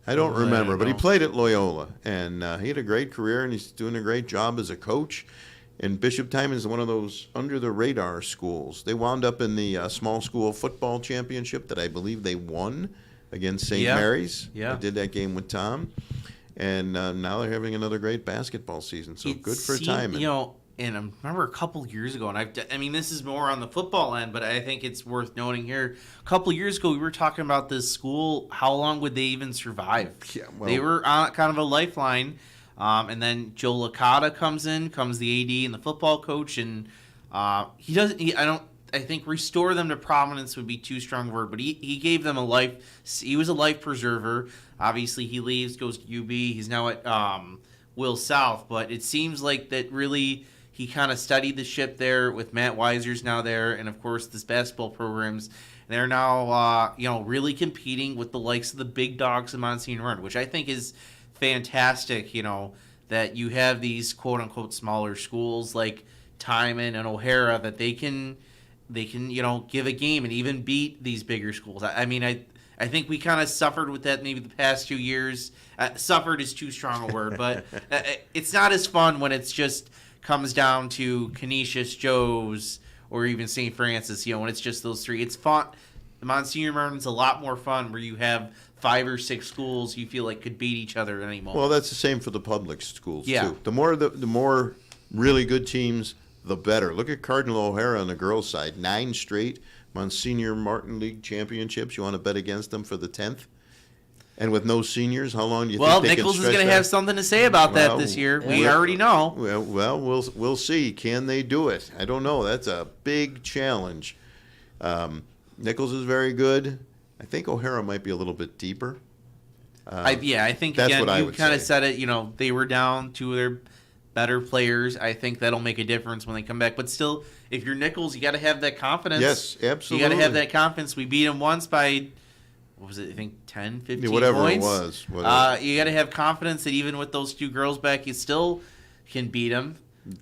I don't remember, but he played at Loyola, and he had a great career, and he's doing a great job as a coach. And Bishop Timon is one of those under-the-radar schools. They wound up in the small school football championship that I believe they won against St. Mary's. Yeah. I did that game with Tom. And now they're having another great basketball season, so good for Timon. and I remember a couple years ago, and I mean, this is more on the football end, but I think it's worth noting here. A couple years ago, we were talking about this school. How long would they even survive? Yeah, well, they were on kind of a lifeline. And then Joe Licata comes the AD and the football coach, and he doesn't. I think restore them to prominence would be too strong a word, but he gave them a life. He was a life preserver. Obviously, he leaves, goes to UB. He's now at Will South, but it seems like that really he kind of studied the ship there with Matt Weiser's now there, and of course this basketball programs. They're now really competing with the likes of the big dogs of Monsignor Martin, which I think is fantastic. That you have these quote unquote smaller schools like Timon and O'Hara that they can give a game and even beat these bigger schools. I think we kind of suffered with that maybe the past 2 years. Suffered is too strong a word, but it's not as fun when it's just comes down to Canisius, Joe's, or even St. Francis. When it's just those three, it's fun. Monsignor Martin's a lot more fun where you have 5 or 6 schools you feel like could beat each other at any moment. Well, that's the same for the public schools Yeah. too. The more really good teams, the better. Look at Cardinal O'Hara on the girls' side. 9 straight Monsignor Martin League championships. You want to bet against them for the 10th? And with no seniors, how long do you think they Nichols can is stretch going to that? have something to say about that this year. We already know. Well, we'll see. Can they do it? I don't know. That's a big challenge. Nichols is very good. I think O'Hara might be a little bit deeper. I think that's again what I you would kind of say. said it. They were down to their better players. I think that'll make a difference when they come back. But still, if you're Nichols, you got to have that confidence. Yes, absolutely. You got to have that confidence. We beat them once by, what was it? I think 10, 15 whatever points. it was. You got to have confidence that even with those 2 girls back, you still can beat them.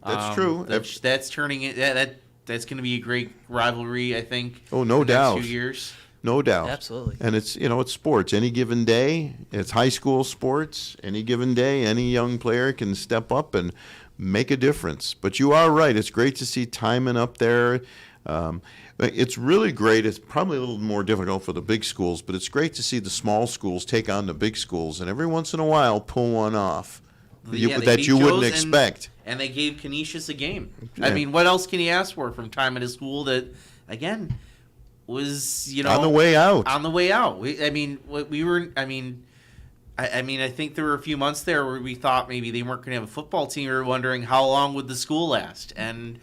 That's true. That's turning it. That's going to be a great rivalry. I think. Oh, no in the doubt. Next 2 years. No doubt. Absolutely. And it's it's sports. Any given day, it's high school sports. Any given day, any young player can step up and make a difference. But you are right. It's great to see Timon up there. It's really great. It's probably a little more difficult for the big schools, but it's great to see the small schools take on the big schools and every once in a while pull one off that you wouldn't expect. And they gave Canisius a game. Yeah. I mean, what else can you ask for from time at a school that, again, was on the way out. On the way out. I think there were a few months there where we thought maybe they weren't going to have a football team. We were wondering how long would the school last, and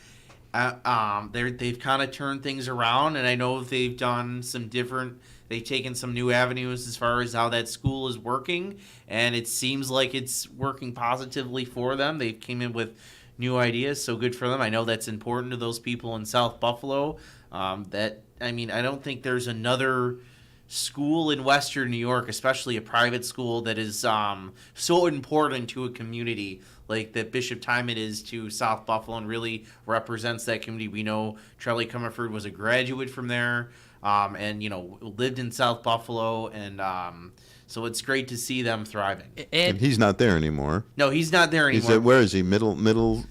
they've kind of turned things around. And I know they've done some different. They've taken some new avenues as far as how that school is working, and it seems like it's working positively for them. They came in with new ideas, so good for them. I know that's important to those people in South Buffalo. I don't think there's another school in Western New York, especially a private school, that is so important to a community like that Bishop Timon is to South Buffalo and really represents that community. We know Charlie Comerford was a graduate from there, and lived in South Buffalo, and so it's great to see them thriving. And he's not there anymore. No, he's not there anymore. He's where is he? Middle.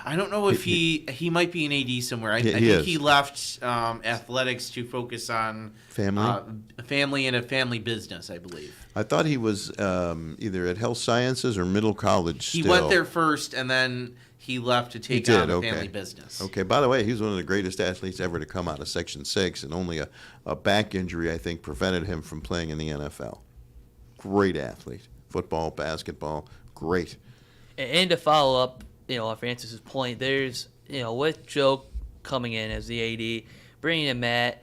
I don't know if he might be an AD somewhere. I think he left athletics to focus on family and a family business, I believe. I thought he was either at Health Sciences or Middle College. He went there first, and then he left to take on the family business. Okay. By the way, he was one of the greatest athletes ever to come out of Section 6, and only a back injury, I think, prevented him from playing in the NFL. Great athlete. Football, basketball, great. And to follow up, on Francis's point, there's, with Joe coming in as the AD, bringing in Matt,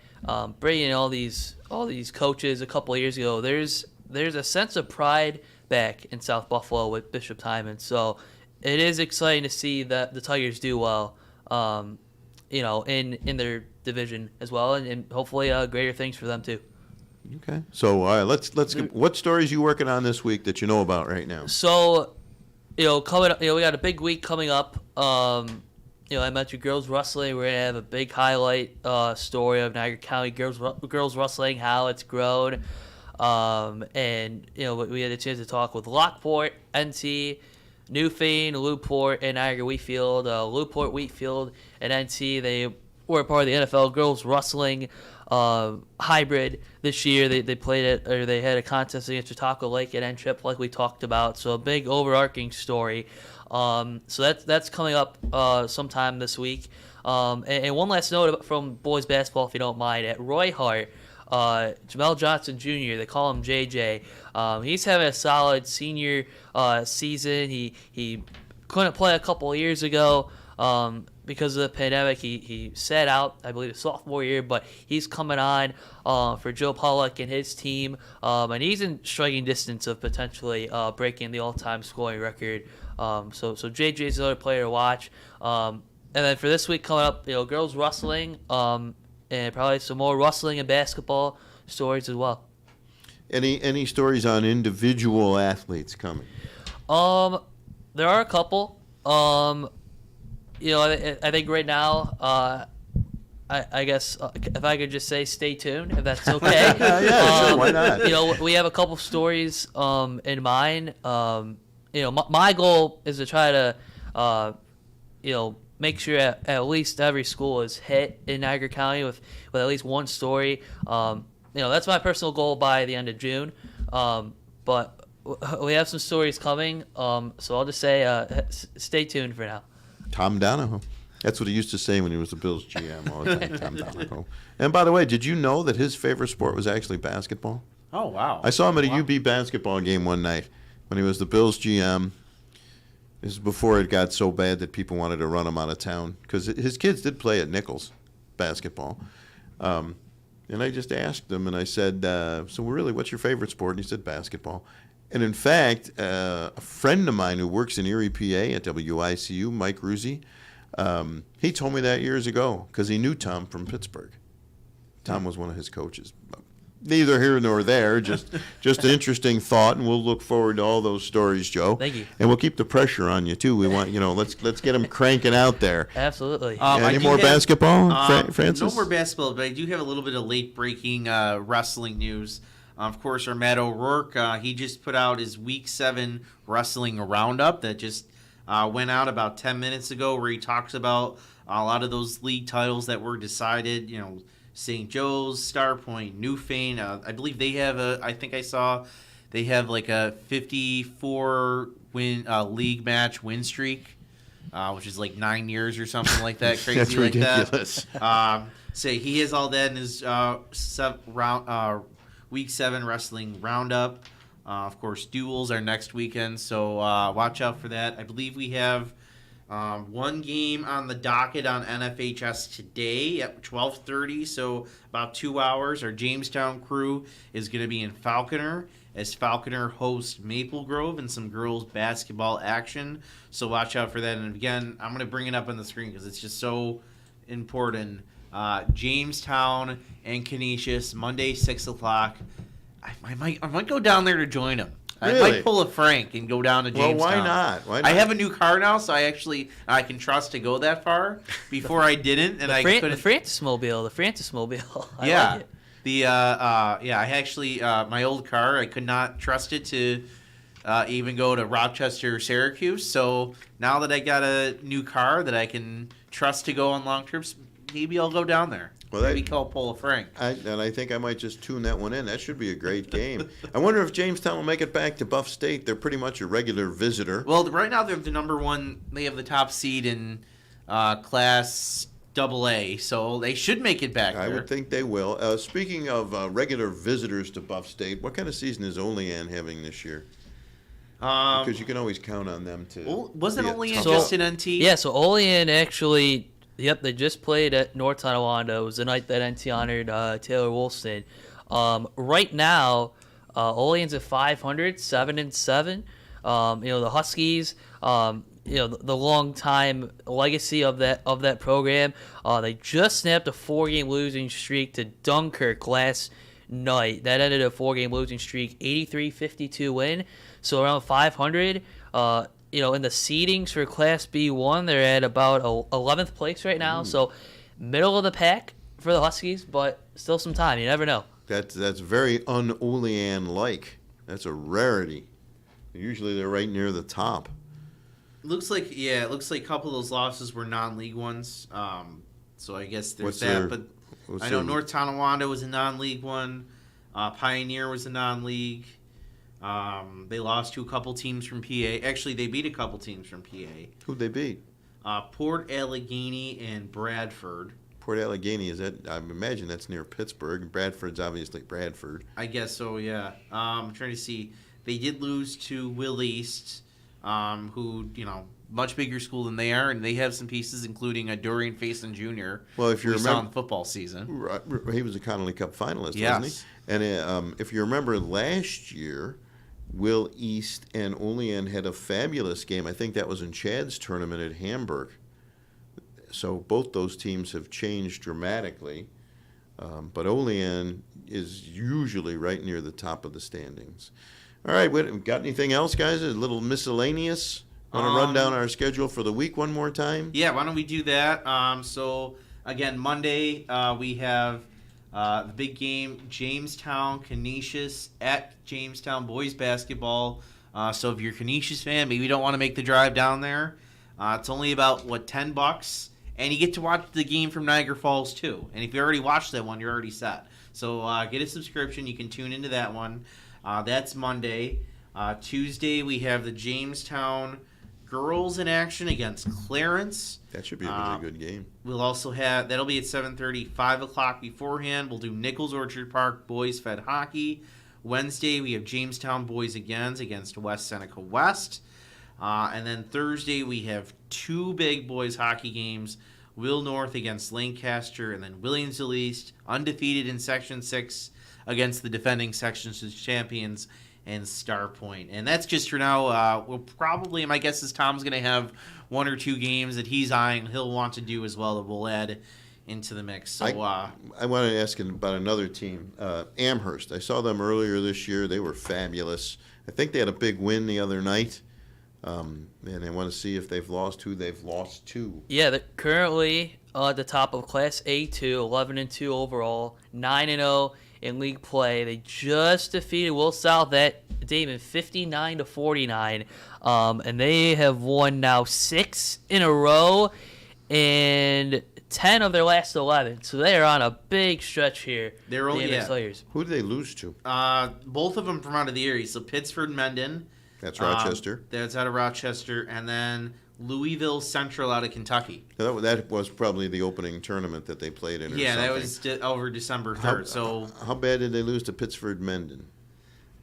bringing in all these coaches a couple of years ago, there's a sense of pride back in South Buffalo with Bishop Timon. So it is exciting to see that the Tigers do well, in their division as well, and hopefully greater things for them too. Okay. So let's get, what stories you working on this week that you know about right now? So, coming up, we got a big week coming up. I mentioned girls wrestling. We're gonna have a big highlight story of Niagara County girls wrestling, how it's grown, and we had a chance to talk with Lockport, NC, Newfane, Lew-Port, and Niagara Wheatfield. Lew-Port, Wheatfield, and NC, they were a part of the NFL girls wrestling hybrid this year. They played it, or they had a contest against Chautauqua Lake at N-Trip, like we talked about. So a big overarching story. So that's coming up sometime this week. And one last note from boys basketball, if you don't mind, at Roy Hart. Jamel Johnson Jr., they call him JJ. He's having a solid senior season. He couldn't play a couple of years ago because of the pandemic. He sat out, I believe, his sophomore year, but he's coming on for Joe Pollock and his team, and he's in striking distance of potentially breaking the all-time scoring record. So JJ's another player to watch. And then for this week coming up, girls wrestling, and probably some more wrestling and basketball stories as well. Any stories on individual athletes coming? There are a couple. I think right now, I guess if I could just say stay tuned, if that's okay. Yeah, sure, why not? We have a couple stories in mind. My goal is to try to, make sure at least every school is hit in Niagara County with at least one story. That's my personal goal by the end of June. But we have some stories coming, so I'll just say stay tuned for now. Tom Donahoe. That's what he used to say when he was the Bills GM all the time, Tom Donahoe. And by the way, did you know that his favorite sport was actually basketball? Oh, wow. I saw him at a UB basketball game one night when he was the Bills GM. This is before it got so bad that people wanted to run him out of town, because his kids did play at Nichols basketball. And I just asked him, and I said, so really, what's your favorite sport? And he said, basketball. And in fact, a friend of mine who works in Erie, PA at WICU, Mike Ruzzi, he told me that years ago because he knew Tom from Pittsburgh. Tom was one of his coaches. Neither here nor there, just an interesting thought, and we'll look forward to all those stories, Joe. Thank you. And we'll keep the pressure on you too. We want, let's get them cranking out there. Absolutely. Any more basketball, Francis? No more basketball, but I do have a little bit of late-breaking wrestling news. Of course, our Matt O'Rourke, he just put out his Week 7 wrestling roundup that just went out about 10 minutes ago, where he talks about a lot of those league titles that were decided, St. Joe's, Star Point, Newfane. I believe they have they have like a 54 win league match win streak, which is like 9 years or something like that. Crazy. That's like ridiculous. That. So he has all that in his Week 7 wrestling roundup. Of course, duels are next weekend, so watch out for that. I believe we have one game on the docket on NFHS today at 12:30, so about 2 hours. Our Jamestown crew is going to be in Falconer as Falconer hosts Maple Grove and some girls basketball action. So watch out for that. And again, I'm going to bring it up on the screen because it's just so important. Jamestown and Canisius, Monday, 6 o'clock. I might go down there to join them. Really? I might pull a Frank and go down to Jamestown. Well, why not? Why not? I have a new car now, so I can trust to go that far. Before I didn't, and I couldn't. The Francis-mobile. I Yeah. like it. I actually my old car, I could not trust it to even go to Rochester or Syracuse. So now that I got a new car that I can trust to go on long trips, maybe I'll go down there. Well, maybe call Paul Frank. And I think I might just tune that one in. That should be a great game. I wonder if Jamestown will make it back to Buff State. They're pretty much a regular visitor. Well, right now they're the number one. They have the top seed in Class AA, so they should make it back there. I would think they will. Speaking of regular visitors to Buff State, what kind of season is Olean having this year? Because you can always count on them to. Wasn't Olean just an NT? Yeah, so Olean actually. Yep, they just played at North Tonawanda. It was the night that NT honored Taylor Wolfson. Right now, Olean's at 500, 7-7. The Huskies, the long time legacy of that program. They just snapped a 4-game losing streak to Dunkirk last night. That ended a 4-game losing streak, 83-52 win. So around 500. In the seedings for Class B1, they're at about 11th place right now. So middle of the pack for the Huskies, but still some time. You never know. That's very un-Olean-like. That's a rarity. Usually they're right near the top. Looks like a couple of those losses were non-league ones. So I guess there's What's that. their- But I know North Tonawanda was a non-league one. Pioneer was a non-league. They lost to a couple teams from PA. Actually, they beat a couple teams from PA. Who'd they beat? Port Allegheny and Bradford. Port Allegheny, is that? I imagine that's near Pittsburgh. Bradford's obviously Bradford. I guess so, yeah. I'm trying to see. They did lose to Will East, who, much bigger school than they are, and they have some pieces, including a Dorian Faison Jr. Well, if you we saw remember, in the football season. Right, he was a Connolly Cup finalist, Yes. wasn't he? And if you remember last year, Will East and Olean had a fabulous game. I think that was in Chad's tournament at Hamburg. So both those teams have changed dramatically. But Olean is usually right near the top of the standings. All right, got anything else, guys? A little miscellaneous? Want to run down our schedule for the week one more time? Yeah, why don't we do that? So, again, Monday we have the big game, Jamestown, Canisius at Jamestown boys basketball. So if you're a Canisius fan, maybe you don't want to make the drive down there. It's only about, $10? And you get to watch the game from Niagara Falls, too. And if you already watched that one, you're already set. So get a subscription. You can tune into that one. That's Monday. Tuesday, we have the Jamestown girls in action against Clarence. That should be a really good game. We'll also have, that'll be at 7:30, 5 o'clock beforehand. We'll do Nichols Orchard Park boys fed hockey. Wednesday, we have Jamestown boys against West Seneca West. And then Thursday, we have two big boys hockey games. Will North against Lancaster, and then Williamsville East, undefeated in Section 6 against the defending Section 6 champions and Star Point. And that's just for now. We'll probably, my guess is Tom's going to have one or two games that he's eyeing he'll want to do as well that we'll add into the mix. So I want to ask about another team, Amherst. I saw them earlier this year. They were fabulous. I think they had a big win the other night. And I want to see if they've lost who they've lost to. Yeah, they're currently at the top of Class A2, 11-2 overall, 9-0 in league play. They just defeated Will South at Damon 59-49, and they have won now 6 in a row and 10 of their last 11. So they are on a big stretch here. They're only Slayers. Who did they lose to? Both of them from out of the area. So Pittsford Mendon. That's Rochester. That's out of Rochester, and then Louisville Central out of Kentucky. That was probably the opening tournament that they played in. Yeah, that something. was over December 3rd. How bad did they lose to Pittsford Mendon?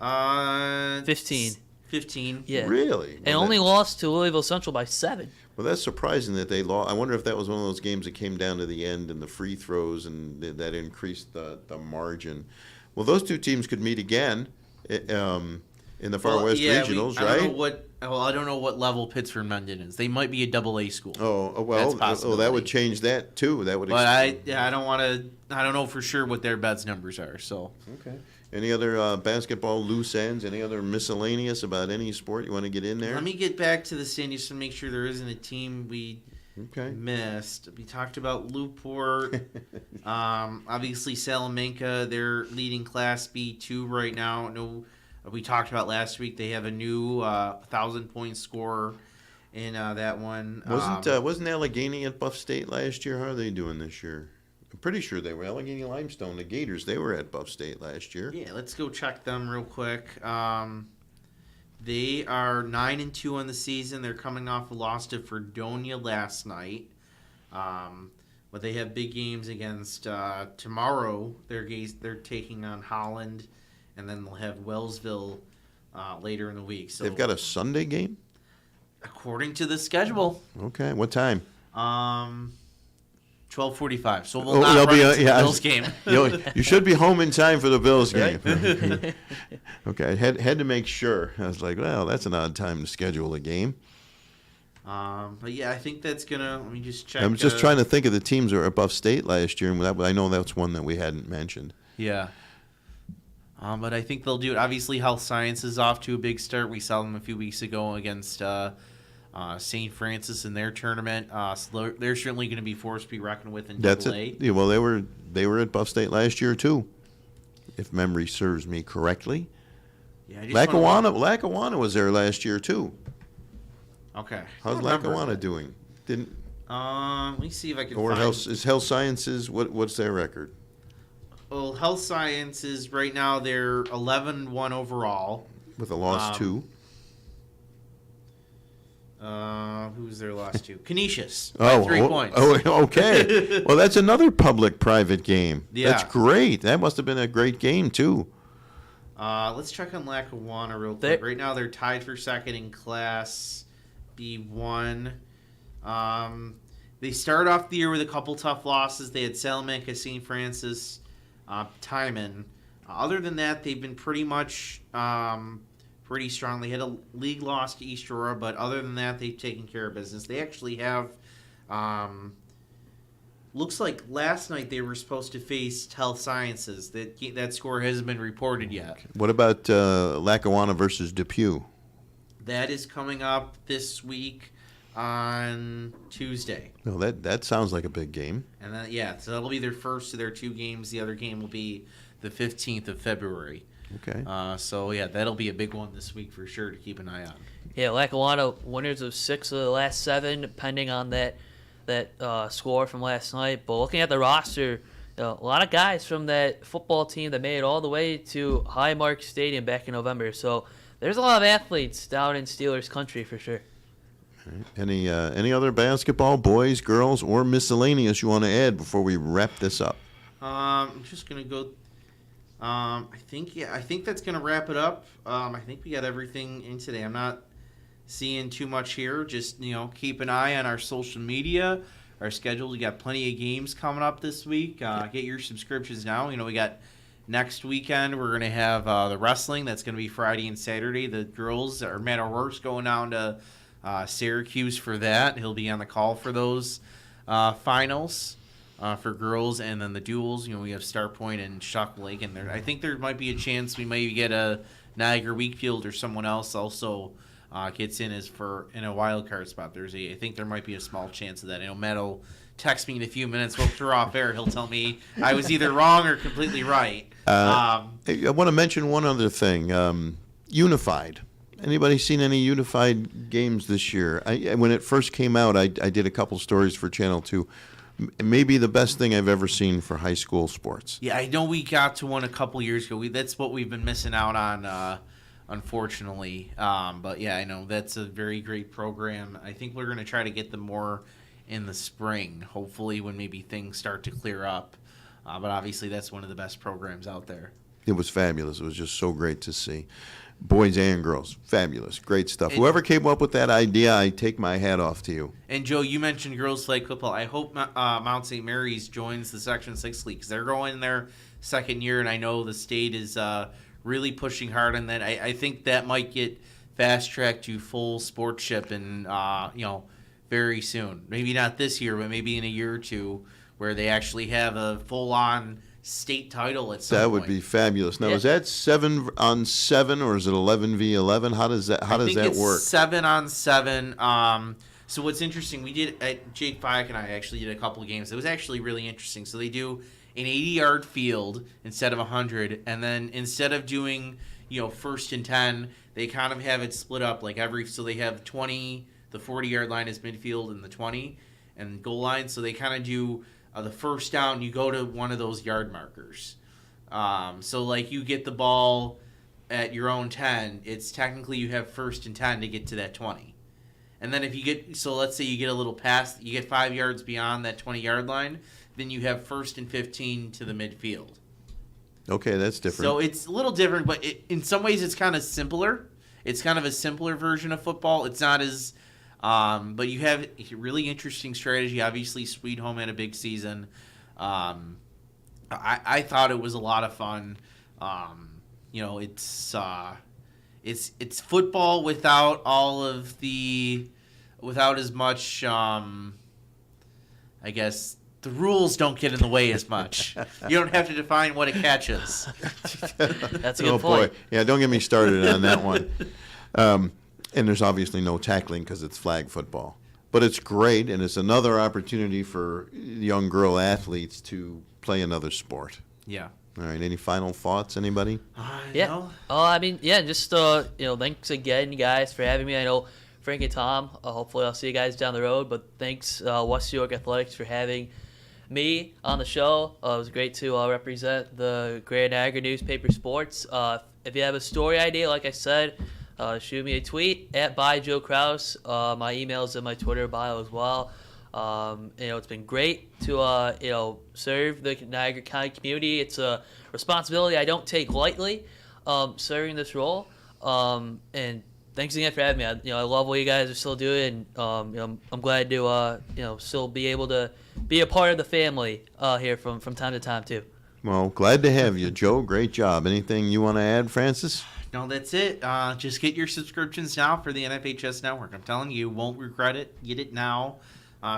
15. 15. Yeah. Really? And only lost to Louisville Central by 7. Well, that's surprising that they lost. I wonder if that was one of those games that came down to the end and the free throws and that increased the margin. Well, those two teams could meet again in the Far West Regionals, right? I don't know what level Pittsburgh Mendon is. They might be a AA school. Oh well. That would change that too. That would. But I don't want to. I don't know for sure what their bets numbers are. So okay. Any other basketball loose ends? Any other miscellaneous about any sport you want to get in there? Let me get back to the standings to make sure there isn't a team we missed. We talked about Newport. Obviously Salamanca. They're leading Class B2 right now. No. We talked about last week. They have a new 1,000-point scorer in that one. Wasn't Allegheny at Buff State last year? How are they doing this year? I'm pretty sure they were. Allegheny Limestone, the Gators, they were at Buff State last year. Yeah, let's go check them real quick. They are 9-2 on the season. They're coming off a loss to Fredonia last night. But they have big games against tomorrow. They're taking on Holland. And then they'll have Wellsville later in the week. So they've got a Sunday game? According to the schedule. Okay. What time? 12:45. So we'll not run into the Bills game. You should be home in time for the Bills game. Okay. I had to make sure. I was like, well, that's an odd time to schedule a game. But yeah, I think that's gonna. Let me just check. I'm just trying to think of the teams that were at Buff State last year, and I know that's one that we hadn't mentioned. Yeah. But I think they'll do it. Obviously, Health Science is off to a big start. We saw them a few weeks ago against St. Francis in their tournament. So they're certainly going to be forced to be reckoned with in That's AA. it. Yeah, well, they were at Buff State last year too, if memory serves me correctly. Yeah, Lackawanna was there last year too. Okay. How's Lackawanna doing? Let me see if I can Or find. Health Sciences, what's their record? Well, Health Sciences right now they're 11-1 overall. With a loss too. Who's their loss to? Canisius. By 3 points. Oh, okay. Well, that's another public-private game. Yeah. That's great. That must have been a great game too. Let's check on Lackawanna real quick. Right now they're tied for second in Class B1. They started off the year with a couple tough losses. They had Salamanca, St. Francis, Timon. Other than that, they've been pretty much pretty strong. They had a league loss to East Aurora, but other than that, they've taken care of business. They actually have, looks like last night they were supposed to face Health Sciences. That score hasn't been reported yet. What about Lackawanna versus Depew? That is coming up this week on Tuesday. No, that sounds like a big game. And then, so that'll be their first of their 2 games. The other game will be the 15th of February. Okay. That'll be a big one this week for sure to keep an eye on. Yeah, Lackawanna winners of 6 of the last 7, depending on that score from last night. But looking at the roster, a lot of guys from that football team that made it all the way to Highmark Stadium back in November. So there's a lot of athletes down in Steelers country for sure. Any other basketball, boys, girls, or miscellaneous you want to add before we wrap this up? I'm just gonna go. I think that's gonna wrap it up. I think we got everything in today. I'm not seeing too much here. Just keep an eye on our social media, our schedule. We got plenty of games coming up this week. Get your subscriptions now. We got next weekend. We're gonna have the wrestling. That's gonna be Friday and Saturday. The girls are Matt O'Rourke's going down to Syracuse for that. He'll be on the call for those finals for girls, and then the duels. We have Starpoint and Shock Lake, and I think there might be a chance we may get a Niagara Weakfield or someone else also gets in in a wild card spot. I think there might be a small chance of that. I know Matt will text me in a few minutes. We'll throw off air. He'll tell me I was either wrong or completely right. I want to mention one other thing. Unified. Anybody seen any Unified games this year? When it first came out, I did a couple stories for Channel 2. Maybe the best thing I've ever seen for high school sports. Yeah, I know we got to one a couple years ago. That's what we've been missing out on, unfortunately. But yeah, I know that's a very great program. I think we're going to try to get them more in the spring, hopefully when maybe things start to clear up. But obviously that's one of the best programs out there. It was fabulous. It was just so great to see. Boys and girls, fabulous, great stuff. Whoever came up with that idea, I take my hat off to you. And Joe, you mentioned girls flag football. I hope Mount St. Mary's joins the Section 6 league because they're going their second year, and I know the state is really pushing hard on that. I think that might get fast-tracked to full sportship and very soon. Maybe not this year, but maybe in a year or two, where they actually have a full-on state title at some point. That would be fabulous. Now, is that 7-on-7 or is it 11v11? How does that work? I think it's 7-on-7. So what's interesting, Jake Fyack and I actually did a couple of games. It was actually really interesting. So they do an 80-yard field instead of 100, and then instead of doing, 1st and 10, they kind of have it split up so they have 20, the 40-yard line is midfield and the 20 and goal line. So they kind of do the first down, you go to one of those yard markers. So you get the ball at your own 10, it's technically you have 1st and 10 to get to that 20. And then let's say you get a little pass, you get 5 yards beyond that 20-yard line, then you have 1st and 15 to the midfield. Okay, that's different. So it's a little different, but in some ways it's kind of simpler. It's kind of a simpler version of football. It's not as... but you have a really interesting strategy. Obviously, Sweet Home had a big season. I thought it was a lot of fun. It's football without as much. I guess the rules don't get in the way as much. You don't have to define what a catch is. That's a good point. Boy, yeah, don't get me started on that one. And there's obviously no tackling because it's flag football. But it's great, and it's another opportunity for young girl athletes to play another sport. Yeah. All right, any final thoughts, anybody? Just thanks again, guys, for having me. I know Frank and Tom. Hopefully I'll see you guys down the road. But thanks, West New York Athletics, for having me on the show. It was great to represent the Greater Niagara newspaper sports. If you have a story idea, like I said, shoot me a tweet at @ByJoeKraus. My email's in my Twitter bio as well. It's been great to serve the Niagara County community. It's a responsibility I don't take lightly, serving this role. And thanks again for having me. I love what you guys are still doing. And, I'm glad to still be able to be a part of the family here from time to time too. Well, glad to have you, Joe. Great job. Anything you want to add, Francis? No, that's it. Just get your subscriptions now for the NFHS Network. I'm telling you, you won't regret it. Get it now.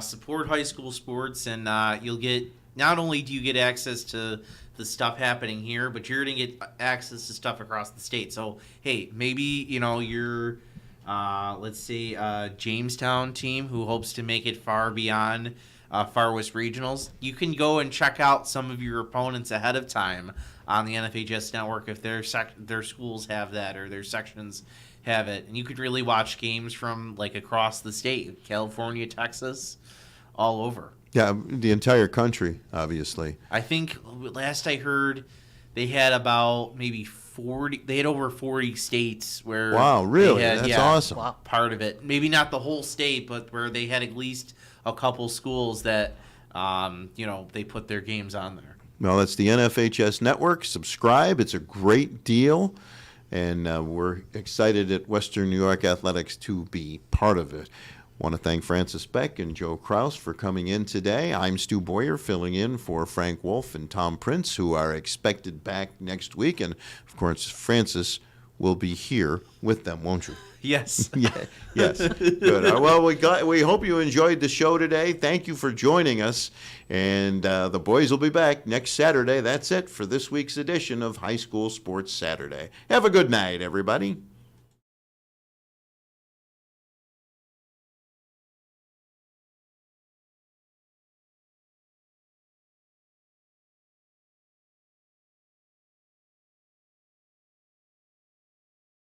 Support high school sports, and you'll get, not only do you get access to the stuff happening here, but you're going to get access to stuff across the state. So, hey, maybe, your, let's say, Jamestown team who hopes to make it far beyond Far West Regionals, you can go and check out some of your opponents ahead of time on the NFHS Network if their schools have that or their sections have it. And you could really watch games from, like, across the state, California, Texas, all over. Yeah, the entire country, obviously. I think last I heard they had about maybe 40, they had over 40 states where wow, really? They had, That's awesome. Part of it. Maybe not the whole state, but where they had at least a couple schools that, they put their games on there. Well, it's the NFHS Network. Subscribe. It's a great deal. And we're excited at Western New York Athletics to be part of it. Want to thank Francis Beck and Joe Kraus for coming in today. I'm Stu Boyer, filling in for Frank Wolf and Tom Prince, who are expected back next week. And, of course, Francis will be here with them, won't you? Yes. Yes. Good. Well, we hope you enjoyed the show today. Thank you for joining us. And the boys will be back next Saturday. That's it for this week's edition of High School Sports Saturday. Have a good night, everybody.